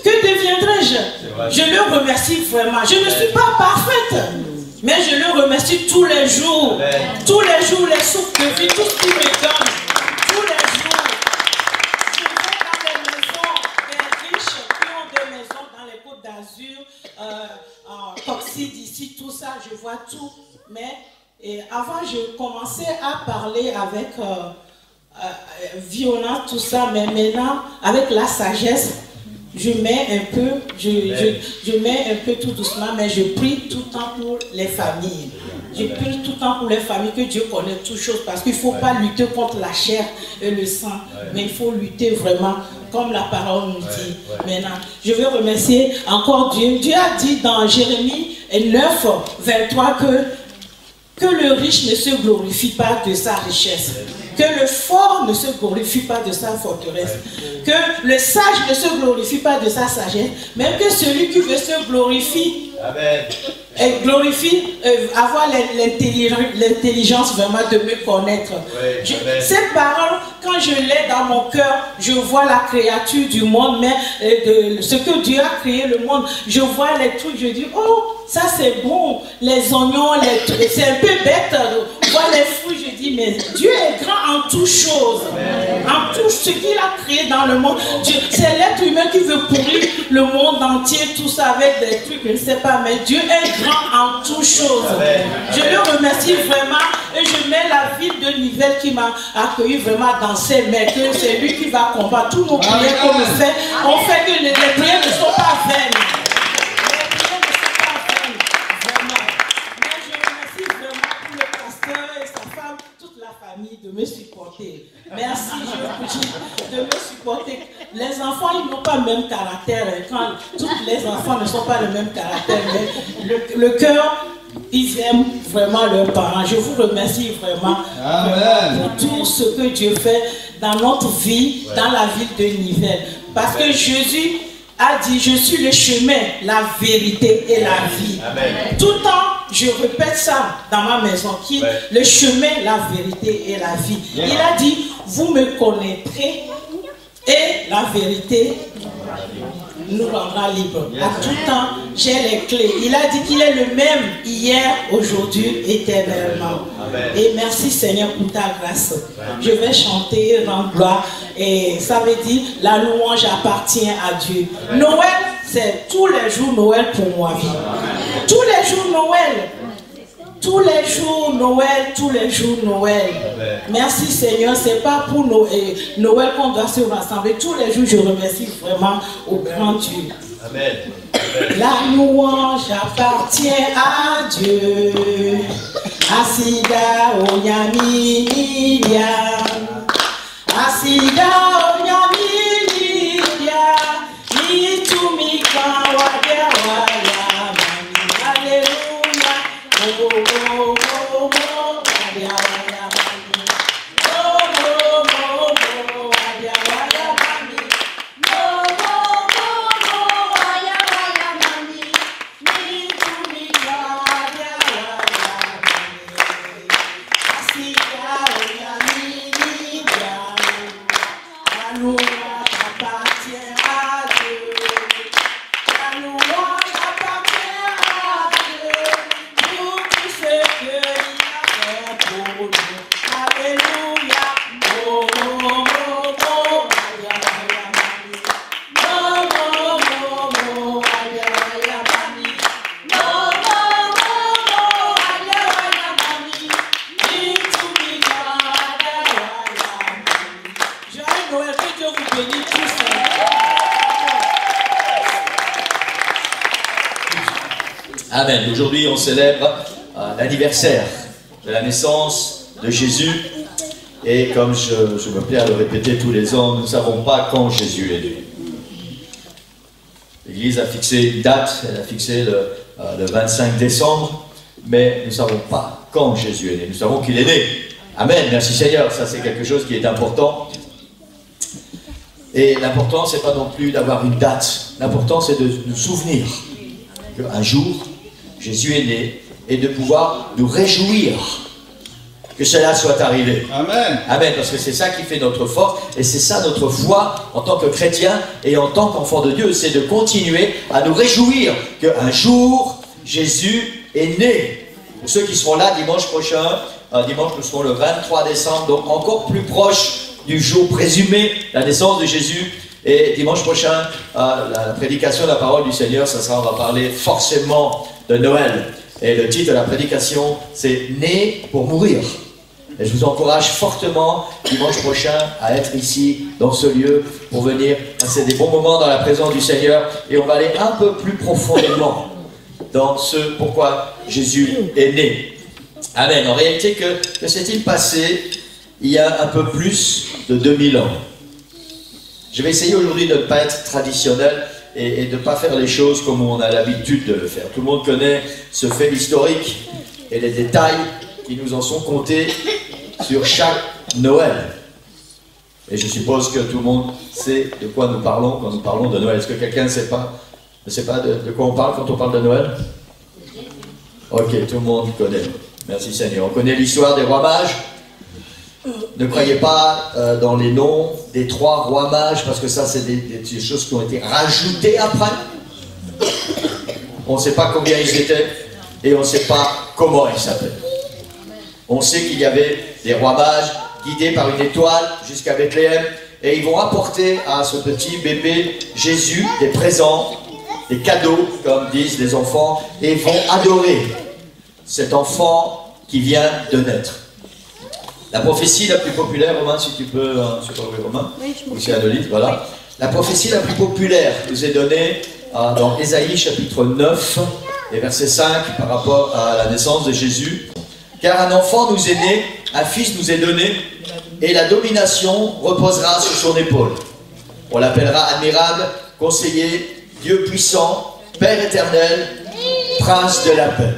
Speaker 9: que deviendrais-je? Je le remercie vraiment. Je ne suis pas parfaite, mais je le remercie tous les jours. Tous les jours, les souffles de vie, tout ce qu'il me donne. Tous les jours. Je vais dans des maisons, des riches qui ont des maisons dans les Côtes d'Azur, en Coxide, ici, tout ça, je vois tout. Mais avant, je commençais à parler avec Viona, tout ça, mais maintenant, avec la sagesse, je mets un peu, je mets un peu tout doucement, mais je prie tout le temps pour les familles. Je prie tout le temps pour les familles, que Dieu connaît toutes choses, parce qu'il ne faut pas lutter contre la chair et le sang, mais il faut lutter vraiment, comme la parole nous dit. Maintenant, je veux remercier encore Dieu. Dieu a dit dans Jérémie 9, 23 que le riche ne se glorifie pas de sa richesse, que le fort ne se glorifie pas de sa forteresse, que le sage ne se glorifie pas de sa sagesse, même que celui qui veut se glorifier, avoir l'intelligence vraiment de me connaître. Cette parole, quand je l'ai dans mon cœur, je vois la créature du monde, mais ce que Dieu a créé le monde, je vois les trucs, je dis, oh, ça c'est bon, les oignons, c'est un peu bête, voir les fruits, je dis, mais Dieu est grand en toutes choses, en tout ce qu'il a créé dans le monde. C'est l'être humain qui veut pourrir le monde entier, tout ça avec des trucs, je ne sais pas, mais Dieu est grand en toutes choses. Je le remercie vraiment et je mets la ville de Nivelles qui m'a accueilli vraiment dans ses mains, que c'est lui qui va combattre tous nos prières qu'on fait. On fait que les prières ne sont pas vaines. De me supporter. Merci, je de me supporter. Les enfants, ils n'ont pas le même caractère. Quand tous les enfants ne sont pas le même caractère, mais le cœur, ils aiment vraiment leurs parents. Je vous remercie vraiment pour tout ce que Dieu fait dans notre vie, dans la ville de Nivelles. Parce que Jésus a dit, je suis le chemin, la vérité et la vie. Amen. Tout le temps, je répète ça dans ma maison, qui est le chemin, la vérité et la vie. Il a dit, vous me connaîtrez et la vérité nous rendra libres. À tout temps, j'ai les clés. Il a dit qu'il est le même hier, aujourd'hui, éternellement. Amen. Et merci Seigneur pour ta grâce. Je vais chanter, rendre gloire. Et ça veut dire, la louange appartient à Dieu. Noël, c'est tous les jours Noël pour moi. Tous les jours Noël. Tous les jours Noël, tous les jours Noël. Merci Seigneur, c'est pas pour Noël qu'on doit se rassembler. Tous les jours, je remercie vraiment au grand Dieu. Amen. La louange appartient à Dieu. Asida onyamilia. Asida onyamilia. Itumika wadia waya mani. Hallelujah. Oh, oh, oh, oh, wadia waya mani. Oh, oh, oh, oh, wadia waya mani. Oh, oh, oh, oh, waya waya mani. Itumika wadia waya mani. Asida onyamilia. La louange appartient à Dieu. La louange appartient à Dieu. Pour tout ce qu'il a fait pour nous. Alléluia. Oh, oh, oh, oh, aya, aya, mani. Oh, oh, oh, oh, aya, aya, mani. Oh, oh, oh, oh, aya, aya, mani. Itumika, aya, aya, mani. Joyeux Noël, que Dieu vous bénisse tous.
Speaker 12: Amen. Aujourd'hui, on célèbre l'anniversaire de la naissance de Jésus. Et comme je me plais à le répéter tous les ans, nous ne savons pas quand Jésus est né. L'Église a fixé une date, elle a fixé le 25 décembre, mais nous ne savons pas quand Jésus est né. Nous savons qu'il est né. Amen. Merci Seigneur. Ça, c'est quelque chose qui est important. Et l'important, ce n'est pas non plus d'avoir une date. L'important, c'est de nous souvenir qu'un jour, Jésus est né et de pouvoir nous réjouir que cela soit arrivé.
Speaker 4: Amen.
Speaker 12: Amen, parce que c'est ça qui fait notre force et c'est ça notre foi en tant que chrétien et en tant qu'enfant de Dieu, c'est de continuer à nous réjouir qu'un jour, Jésus est né. Pour ceux qui seront là dimanche prochain, dimanche nous serons le 23 décembre, donc encore plus proche du jour présumé, la naissance de Jésus. Et dimanche prochain, la prédication de la parole du Seigneur, on va parler forcément de Noël. Et le titre de la prédication, c'est « Né pour mourir ». Et je vous encourage fortement, dimanche prochain, à être ici, dans ce lieu, pour venir passer des bons moments dans la présence du Seigneur. Et on va aller un peu plus profondément dans ce pourquoi Jésus est né. Amen. En réalité, que s'est-il passé il y a un peu plus de 2000 ans? Je vais essayer aujourd'hui de ne pas être traditionnel et de ne pas faire les choses comme on a l'habitude de le faire. Tout le monde connaît ce fait historique et les détails qui nous en sont contés sur chaque Noël. Et je suppose que tout le monde sait de quoi nous parlons quand nous parlons de Noël. Est-ce que quelqu'un ne sait pas de quoi on parle quand on parle de Noël? Ok, tout le monde connaît. Merci Seigneur. On connaît l'histoire des rois mages. Ne croyez pas dans les noms des 3 rois mages, parce que ça, c'est des choses qui ont été rajoutées après. On ne sait pas combien ils étaient, et on ne sait pas comment ils s'appellent. On sait qu'il y avait des rois mages guidés par une étoile jusqu'à Bethléem, et ils vont apporter à ce petit bébé Jésus des présents, des cadeaux, comme disent les enfants, et vont adorer cet enfant qui vient de naître. La prophétie la plus populaire, Romain, si tu peux, Romain, ou c'est Annelise, voilà. La prophétie la plus populaire nous est donnée dans Ésaïe chapitre 9 et verset 5 par rapport à la naissance de Jésus. Car un enfant nous est né, un fils nous est donné, et la domination reposera sur son épaule. On l'appellera admirable, conseiller, Dieu puissant, Père éternel, Prince de la paix.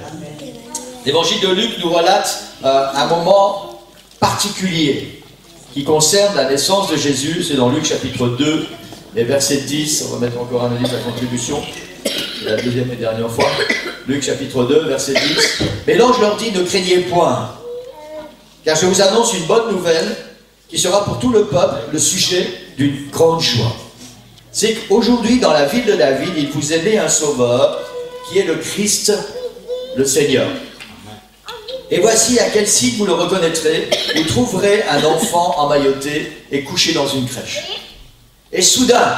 Speaker 12: L'évangile de Luc nous relate un moment particulier qui concerne la naissance de Jésus. C'est dans Luc chapitre 2 et verset 10. On va mettre encore un avis à contribution. C'est la deuxième et dernière fois. Luc chapitre 2 verset 10. Mais l'ange leur dit: ne craignez point, car je vous annonce une bonne nouvelle qui sera pour tout le peuple le sujet d'une grande joie. C'est qu'aujourd'hui dans la ville de David, il vous est né un sauveur qui est le Christ, le Seigneur. Et voici à quel signe vous le reconnaîtrez: vous trouverez un enfant emmailloté et couché dans une crèche. Et soudain,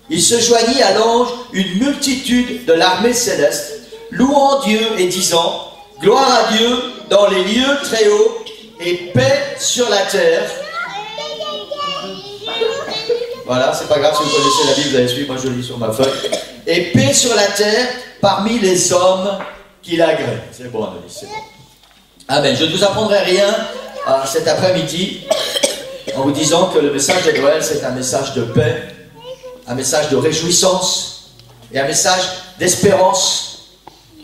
Speaker 12: il se joignit à l'ange une multitude de l'armée céleste, louant Dieu et disant: gloire à Dieu dans les lieux très hauts et paix sur la terre. Voilà, c'est pas grave si vous connaissez la Bible, vous allez suivre, moi je lis sur ma feuille. Et paix sur la terre parmi les hommes qui l'agréent. C'est bon, Annelise, c'est bon. Amen. Je ne vous apprendrai rien cet après-midi en vous disant que le message de Noël, c'est un message de paix, un message de réjouissance et un message d'espérance.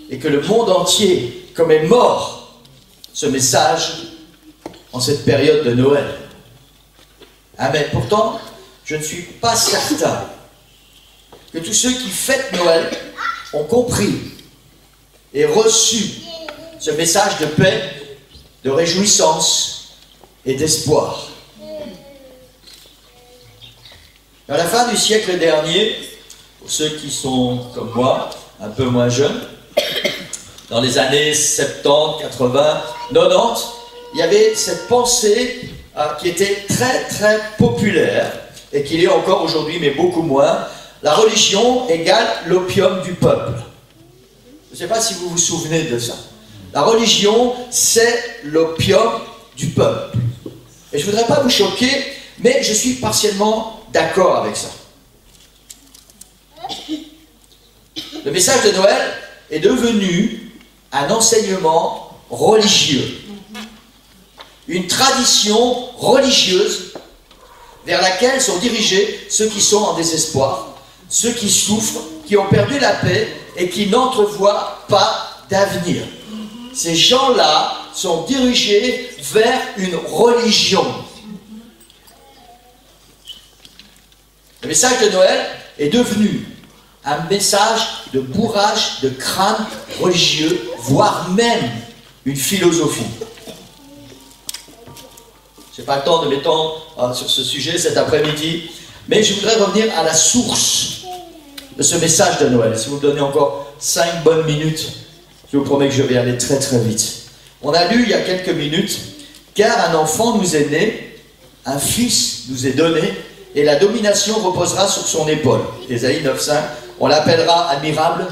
Speaker 12: Et que le monde entier commémore ce message en cette période de Noël. Amen. Pourtant, je ne suis pas certain que tous ceux qui fêtent Noël ont compris et reçu ce message de paix, de réjouissance et d'espoir. À la fin du siècle dernier, pour ceux qui sont comme moi, un peu moins jeunes, dans les années 70, 80, 90, il y avait cette pensée qui était très très populaire et qui l'est encore aujourd'hui, mais beaucoup moins. La religion égale l'opium du peuple. Je ne sais pas si vous vous souvenez de ça. La religion, c'est l'opium du peuple. Et je ne voudrais pas vous choquer, mais je suis partiellement d'accord avec ça. Le message de Noël est devenu un enseignement religieux. Une tradition religieuse vers laquelle sont dirigés ceux qui sont en désespoir, ceux qui souffrent, qui ont perdu la paix et qui n'entrevoient pas d'avenir. Ces gens-là sont dirigés vers une religion. Le message de Noël est devenu un message de bourrage, de crâne religieux, voire même une philosophie. Je n'ai pas le temps de m'étendre sur ce sujet cet après-midi, mais je voudrais revenir à la source de ce message de Noël. Si vous me donnez encore 5 bonnes minutes, je vous promets que je vais aller très très vite. On a lu il y a quelques minutes, car un enfant nous est né, un fils nous est donné, et la domination reposera sur son épaule. Ésaïe 9,5, on l'appellera admirable,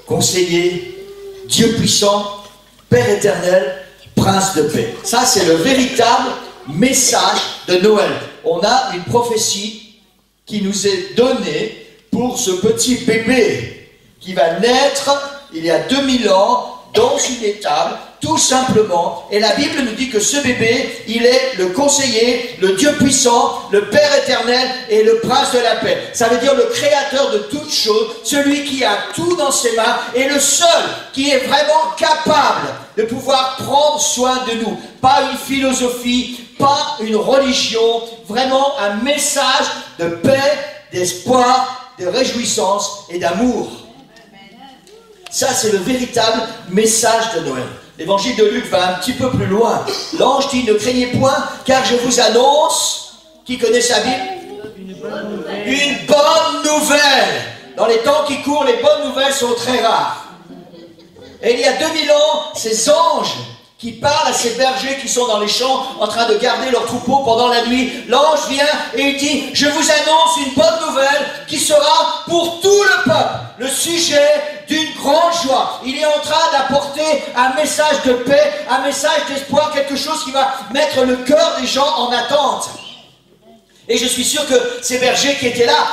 Speaker 12: conseiller, Dieu puissant, Père éternel, Prince de paix. Ça, c'est le véritable message de Noël. On a une prophétie qui nous est donnée pour ce petit bébé qui va naître il y a 2000 ans dans une étable, tout simplement. Et la Bible nous dit que ce bébé, il est le conseiller, le Dieu puissant, le Père éternel et le Prince de la paix. Ça veut dire le créateur de toutes choses, celui qui a tout dans ses mains et le seul qui est vraiment capable de pouvoir prendre soin de nous. Pas une philosophie, pas une religion, vraiment un message de paix, d'espoir, de réjouissance et d'amour. Ça, c'est le véritable message de Noël. L'évangile de Luc va un petit peu plus loin. L'ange dit, ne craignez point, car je vous annonce, qui connaît sa Bible? Une bonne nouvelle. Dans les temps qui courent, les bonnes nouvelles sont très rares. Et il y a 2000 ans, ces anges qui parlent à ces bergers qui sont dans les champs en train de garder leurs troupeaux pendant la nuit, l'ange vient et il dit, je vous annonce une bonne nouvelle qui sera pour tout le peuple le sujet d'une grande joie. Il est en train d'apporter un message de paix, un message d'espoir, quelque chose qui va mettre le cœur des gens en attente. Et je suis sûr que ces bergers qui étaient là,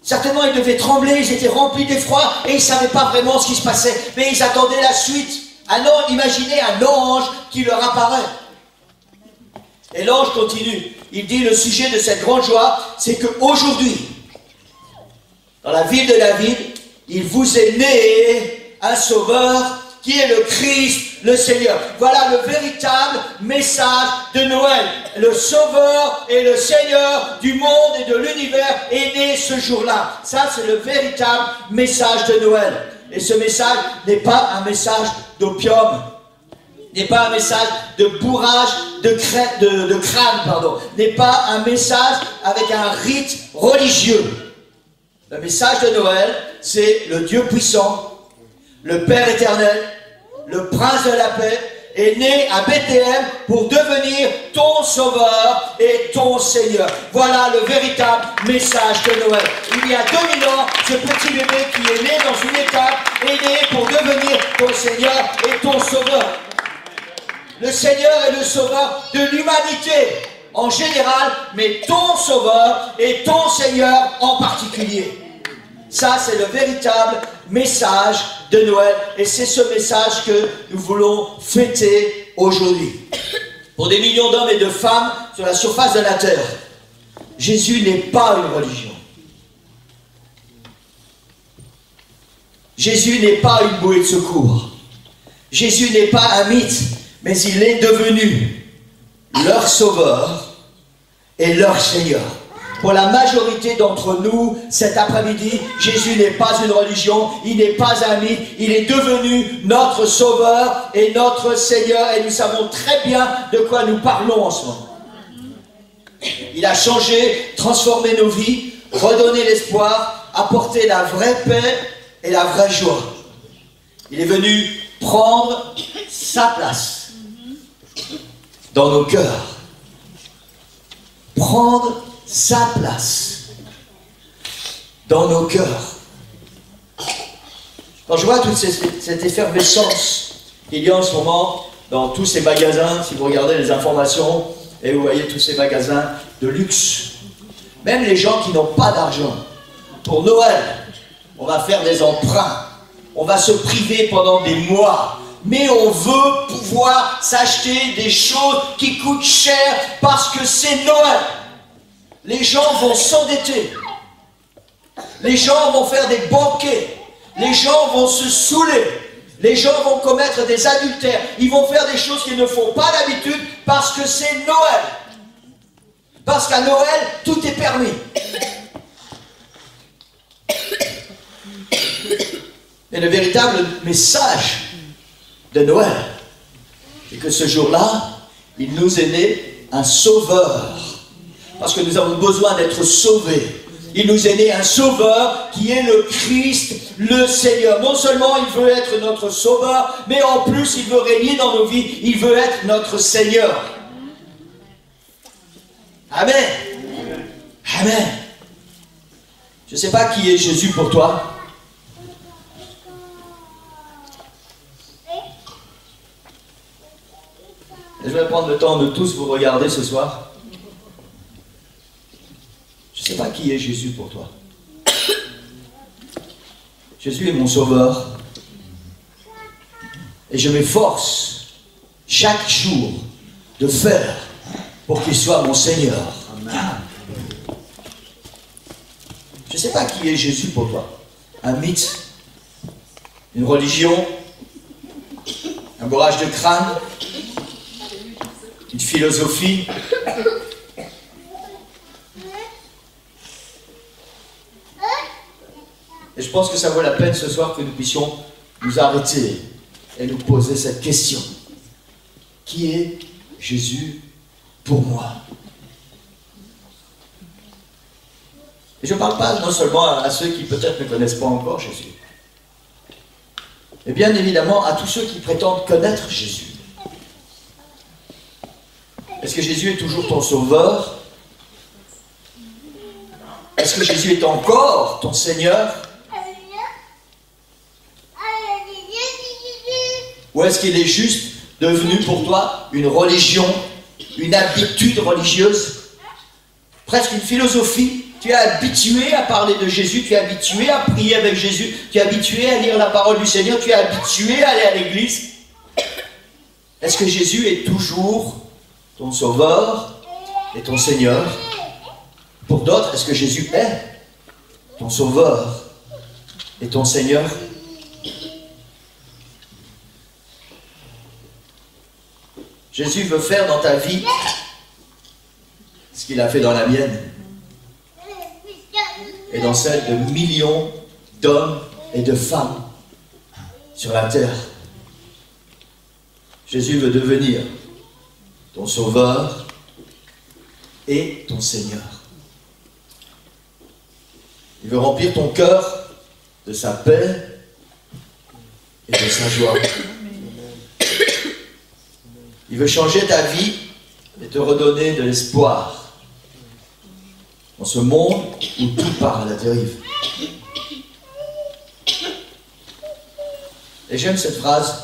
Speaker 12: certainement ils devaient trembler, ils étaient remplis d'effroi et ils ne savaient pas vraiment ce qui se passait, mais ils attendaient la suite. Imaginez un ange qui leur apparaît. Et l'ange continue. Il dit le sujet de cette grande joie, c'est qu'aujourd'hui, dans la ville de David, il vous est né un sauveur qui est le Christ, le Seigneur. Voilà le véritable message de Noël. Le sauveur et le Seigneur du monde et de l'univers est né ce jour-là. Ça, c'est le véritable message de Noël. Et ce message n'est pas un message d'opium, n'est pas un message de bourrage de crâne, n'est pas un message avec un rite religieux. Le message de Noël, c'est le Dieu puissant, le Père éternel, le Prince de la paix, est né à Bethléem pour devenir ton sauveur et ton Seigneur. Voilà le véritable message de Noël. Il y a 2000 ans, ce petit bébé qui est né dans une étable est né pour devenir ton Seigneur et ton sauveur. Le Seigneur est le sauveur de l'humanité. en général, mais ton Sauveur et ton Seigneur en particulier. Ça, c'est le véritable message de Noël. Et c'est ce message que nous voulons fêter aujourd'hui. Pour des millions d'hommes et de femmes sur la surface de la terre, Jésus n'est pas une religion. Jésus n'est pas une bouée de secours. Jésus n'est pas un mythe, mais il est devenu leur Sauveur et leur Seigneur. Pour la majorité d'entre nous, cet après-midi, Jésus n'est pas une religion, il n'est pas un mythe, il est devenu notre Sauveur et notre Seigneur, et nous savons très bien de quoi nous parlons en ce moment. Il a changé, transformé nos vies, redonné l'espoir, apporté la vraie paix et la vraie joie. Il est venu prendre sa place dans nos cœurs. Prendre sa place dans nos cœurs. Quand je vois toute cette effervescence qu'il y a en ce moment dans tous ces magasins, si vous regardez les informations et vous voyez tous ces magasins de luxe, même les gens qui n'ont pas d'argent, pour Noël, on va faire des emprunts, on va se priver pendant des mois, mais on veut pouvoir s'acheter des choses qui coûtent cher parce que c'est Noël. Les gens vont s'endetter. Les gens vont faire des banquets. Les gens vont se saouler. Les gens vont commettre des adultères. Ils vont faire des choses qu'ils ne font pas d'habitude parce que c'est Noël. Parce qu'à Noël, tout est permis. Mais le véritable message de Noël, c'est que ce jour-là, il nous est né un sauveur. Parce que nous avons besoin d'être sauvés. Il nous est né un sauveur qui est le Christ, le Seigneur. Non seulement il veut être notre sauveur, mais en plus il veut régner dans nos vies. Il veut être notre Seigneur. Amen. Amen. Je ne sais pas qui est Jésus pour toi. Et je vais prendre le temps de tous vous regarder ce soir. Je ne sais pas qui est Jésus pour toi. Jésus est mon sauveur. Et je m'efforce chaque jour de faire pour qu'il soit mon Seigneur. Je ne sais pas qui est Jésus pour toi. Un mythe, une religion, un bourrage de crâne, une philosophie. Et je pense que ça vaut la peine ce soir que nous puissions nous arrêter et nous poser cette question. Qui est Jésus pour moi? Et je ne parle pas non seulement à ceux qui peut-être ne connaissent pas encore Jésus, mais bien évidemment à tous ceux qui prétendent connaître Jésus. Est-ce que Jésus est toujours ton sauveur? Est-ce que Jésus est encore ton Seigneur? Ou est-ce qu'il est juste devenu pour toi une religion, une habitude religieuse, presque une philosophie? Tu es habitué à parler de Jésus, tu es habitué à prier avec Jésus, tu es habitué à lire la parole du Seigneur, tu es habitué à aller à l'église. Est-ce que Jésus est toujours ton sauveur et ton Seigneur? Pour d'autres, est-ce que Jésus est ton sauveur et ton Seigneur? Jésus veut faire dans ta vie ce qu'il a fait dans la mienne et dans celle de millions d'hommes et de femmes sur la terre. Jésus veut devenir ton sauveur et ton Seigneur. Il veut remplir ton cœur de sa paix et de sa joie. Il veut changer ta vie et te redonner de l'espoir dans ce monde où tout part à la dérive. Et j'aime cette phrase.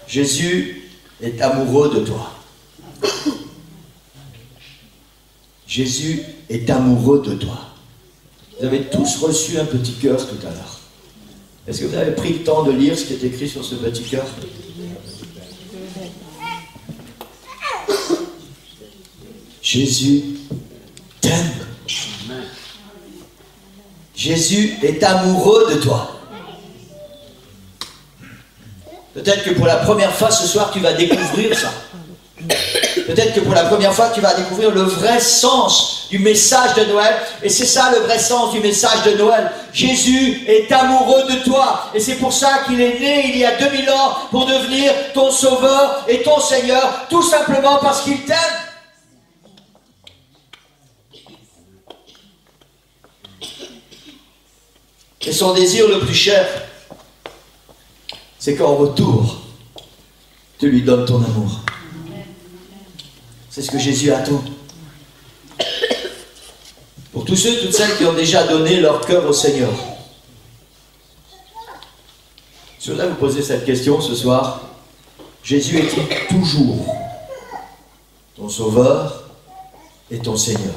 Speaker 12: Jésus est amoureux de toi. Jésus est amoureux de toi. Vous avez tous reçu un petit cœur tout à l'heure. Est-ce que vous avez pris le temps de lire ce qui est écrit sur ce petit cœur? Jésus t'aime. Jésus est amoureux de toi. Peut-être que pour la première fois ce soir, tu vas découvrir ça. Peut-être que pour la première fois, tu vas découvrir le vrai sens du message de Noël. Et c'est ça le vrai sens du message de Noël. Jésus est amoureux de toi. Et c'est pour ça qu'il est né il y a 2000 ans pour devenir ton sauveur et ton Seigneur. Tout simplement parce qu'il t'aime. Et son désir le plus cher, c'est qu'en retour, tu lui donnes ton amour. C'est ce que Jésus attend. Pour tous ceux et toutes celles qui ont déjà donné leur cœur au Seigneur, je voudrais vous poser cette question ce soir. Jésus est-il toujours ton Sauveur et ton Seigneur?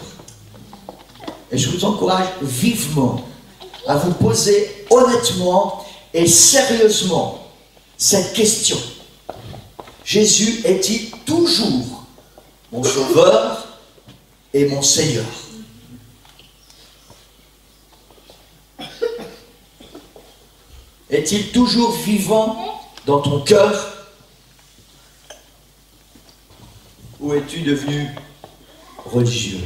Speaker 12: Et je vous encourage vivement à vous poser honnêtement et sérieusement cette question. Jésus est-il toujours mon Sauveur et mon Seigneur? Est-il toujours vivant dans ton cœur? Ou es-tu devenu religieux?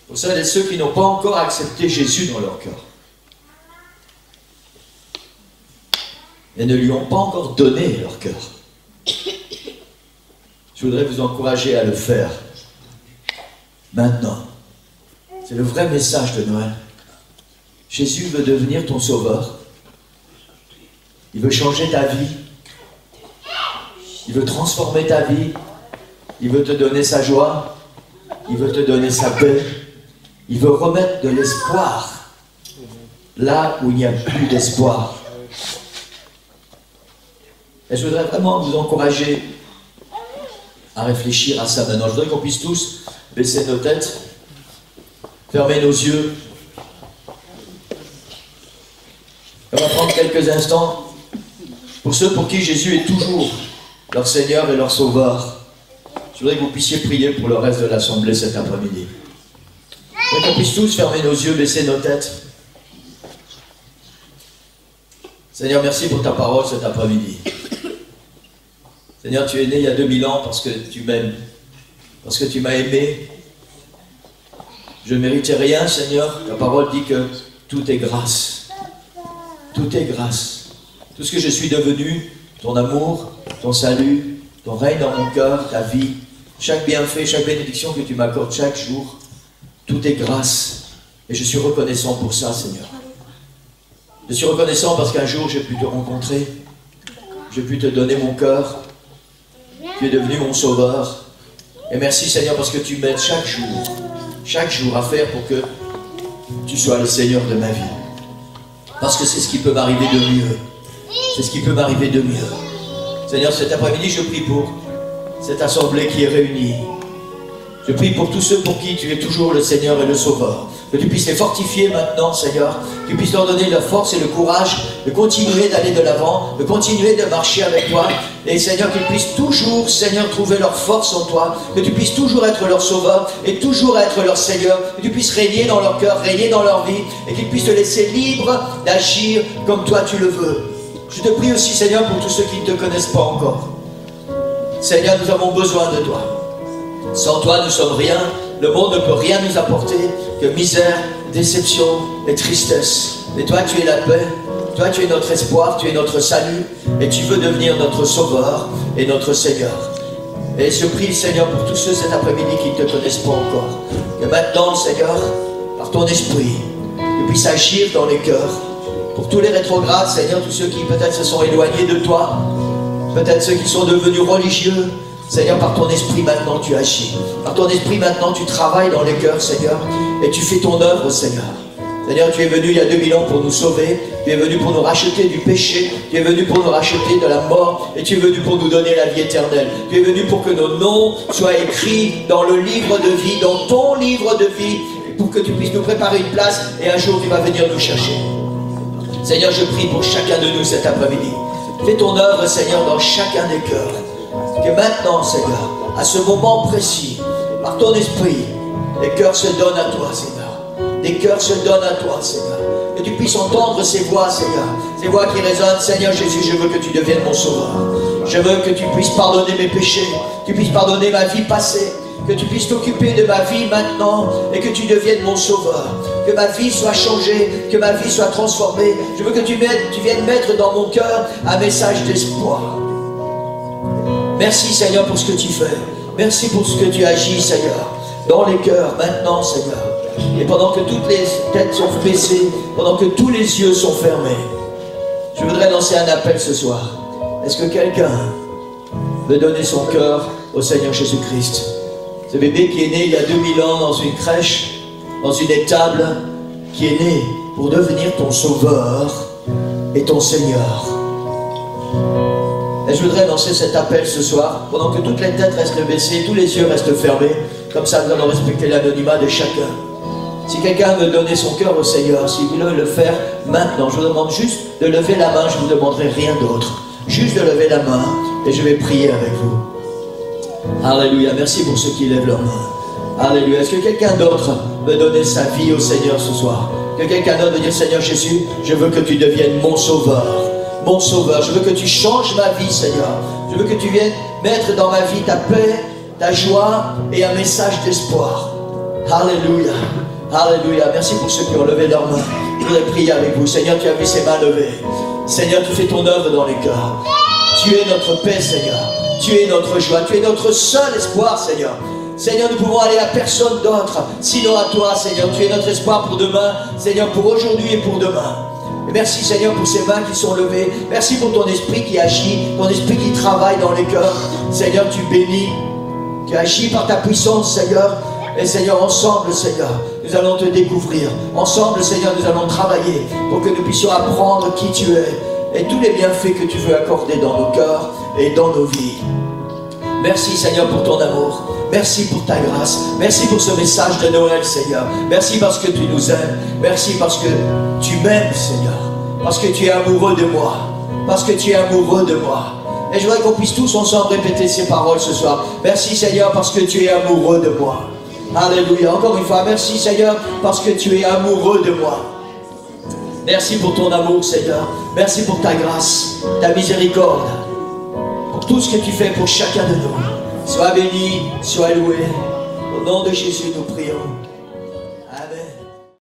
Speaker 12: Pour celles et ceux qui n'ont pas encore accepté Jésus dans leur cœur et ne lui ont pas encore donné leur cœur, je voudrais vous encourager à le faire maintenant. C'est le vrai message de Noël. Jésus veut devenir ton sauveur. Il veut changer ta vie. Il veut transformer ta vie. Il veut te donner sa joie. Il veut te donner sa paix. Il veut remettre de l'espoir là où il n'y a plus d'espoir. Et je voudrais vraiment vous encourager à réfléchir à ça maintenant. Je voudrais qu'on puisse tous baisser nos têtes, fermer nos yeux. On va prendre quelques instants pour ceux pour qui Jésus est toujours leur Seigneur et leur Sauveur. Je voudrais que vous puissiez prier pour le reste de l'Assemblée cet après-midi. Je voudrais qu'on puisse tous fermer nos yeux, baisser nos têtes. Seigneur, merci pour ta parole cet après-midi. Seigneur, tu es né il y a 2000 ans parce que tu m'aimes, parce que tu m'as aimé. Je ne méritais rien, Seigneur. Ta parole dit que tout est grâce. Tout est grâce. Tout ce que je suis devenu, ton amour, ton salut, ton règne dans mon cœur, ta vie, chaque bienfait, chaque bénédiction que tu m'accordes chaque jour, tout est grâce. Et je suis reconnaissant pour ça, Seigneur. Je suis reconnaissant parce qu'un jour j'ai pu te rencontrer, j'ai pu te donner mon cœur, tu es devenu mon sauveur. Et merci, Seigneur, parce que tu m'aides chaque jour à faire pour que tu sois le Seigneur de ma vie. Parce que c'est ce qui peut m'arriver de mieux. C'est ce qui peut m'arriver de mieux. Seigneur, cet après-midi, je prie pour cette assemblée qui est réunie. Je prie pour tous ceux pour qui tu es toujours le Seigneur et le Sauveur. Que tu puisses les fortifier maintenant, Seigneur. Que tu puisses leur donner la force et le courage de continuer d'aller de l'avant, de continuer de marcher avec toi. Et Seigneur, qu'ils puissent toujours, Seigneur, trouver leur force en toi. Que tu puisses toujours être leur Sauveur et toujours être leur Seigneur. Que tu puisses régner dans leur cœur, régner dans leur vie. Et qu'ils puissent te laisser libre d'agir comme toi tu le veux. Je te prie aussi, Seigneur, pour tous ceux qui ne te connaissent pas encore. Seigneur, nous avons besoin de toi. Sans toi, nous sommes rien. Le monde ne peut rien nous apporter que misère, déception et tristesse. Mais toi, tu es la paix. Toi, tu es notre espoir, tu es notre salut. Et tu veux devenir notre Sauveur et notre Seigneur. Et je prie, Seigneur, pour tous ceux cet après-midi qui ne te connaissent pas encore. Que maintenant, Seigneur, par ton esprit, tu puisses agir dans les cœurs. Pour tous les rétrogrades, Seigneur, tous ceux qui peut-être se sont éloignés de toi, peut-être ceux qui sont devenus religieux, Seigneur, par ton esprit maintenant tu agis. Par ton esprit maintenant tu travailles dans les cœurs, Seigneur, et tu fais ton œuvre, Seigneur. Seigneur, tu es venu il y a 2000 ans pour nous sauver. Tu es venu pour nous racheter du péché. Tu es venu pour nous racheter de la mort. Et tu es venu pour nous donner la vie éternelle. Tu es venu pour que nos noms soient écrits dans le livre de vie, dans ton livre de vie, pour que tu puisses nous préparer une place. Et un jour, tu vas venir nous chercher. Seigneur, je prie pour chacun de nous cet après-midi. Fais ton œuvre, Seigneur, dans chacun des cœurs. Que maintenant, Seigneur, à ce moment précis, par ton esprit, les cœurs se donnent à toi, Seigneur. Des cœurs se donnent à toi, Seigneur. Que tu puisses entendre ces voix, Seigneur. Ces voix qui résonnent, Seigneur Jésus, je veux que tu deviennes mon sauveur. Je veux que tu puisses pardonner mes péchés. Que tu puisses pardonner ma vie passée. Que tu puisses t'occuper de ma vie maintenant et que tu deviennes mon sauveur. Que ma vie soit changée, que ma vie soit transformée. Je veux que tu viennes mettre dans mon cœur un message d'espoir. Merci Seigneur pour ce que tu fais. Merci pour ce que tu agis Seigneur. Dans les cœurs maintenant Seigneur. Et pendant que toutes les têtes sont baissées, pendant que tous les yeux sont fermés, je voudrais lancer un appel ce soir. Est-ce que quelqu'un veut donner son cœur au Seigneur Jésus-Christ? Ce bébé qui est né il y a 2000 ans dans une crèche, dans une étable, qui est né pour devenir ton sauveur et ton Seigneur. Et je voudrais lancer cet appel ce soir, pendant que toutes les têtes restent baissées, tous les yeux restent fermés, comme ça nous allons respecter l'anonymat de chacun. Si quelqu'un veut donner son cœur au Seigneur, s'il veut le faire maintenant, je vous demande juste de lever la main, je ne vous demanderai rien d'autre. Juste de lever la main et je vais prier avec vous. Alléluia, merci pour ceux qui lèvent leurs mains. Alléluia, est-ce que quelqu'un d'autre veut donner sa vie au Seigneur ce soir? Que quelqu'un d'autre veut dire, Seigneur Jésus, je veux que tu deviennes mon sauveur. Mon sauveur, je veux que tu changes ma vie, Seigneur. Je veux que tu viennes mettre dans ma vie ta paix, ta joie et un message d'espoir. Alléluia, alléluia, merci pour ceux qui ont levé leurs mains. Je voudrais prier avec vous. Seigneur, tu as vu ces mains levées. Seigneur, tu fais ton œuvre dans les cœurs. Tu es notre paix, Seigneur. Tu es notre joie, tu es notre seul espoir, Seigneur. Seigneur, nous pouvons aller à personne d'autre, sinon à toi, Seigneur. Tu es notre espoir pour demain, Seigneur, pour aujourd'hui et pour demain. Et merci, Seigneur, pour ces mains qui sont levées. Merci pour ton esprit qui agit, ton esprit qui travaille dans les cœurs. Seigneur, tu bénis, tu agis par ta puissance, Seigneur. Et Seigneur, ensemble, Seigneur, nous allons te découvrir. Ensemble, Seigneur, nous allons travailler pour que nous puissions apprendre qui tu es et tous les bienfaits que tu veux accorder dans nos cœurs et dans nos vies. Merci Seigneur pour ton amour. Merci pour ta grâce. Merci pour ce message de Noël, Seigneur. Merci parce que tu nous aimes. Merci parce que tu m'aimes, Seigneur. Parce que tu es amoureux de moi. Parce que tu es amoureux de moi. Et je voudrais qu'on puisse tous ensemble répéter ces paroles ce soir. Merci Seigneur parce que tu es amoureux de moi. Alléluia. Encore une fois, merci Seigneur parce que tu es amoureux de moi. Merci pour ton amour, Seigneur. Merci pour ta grâce, ta miséricorde. Pour tout ce que tu fais pour chacun de nous. Sois béni, sois loué. Au nom de Jésus, nous prions. Amen.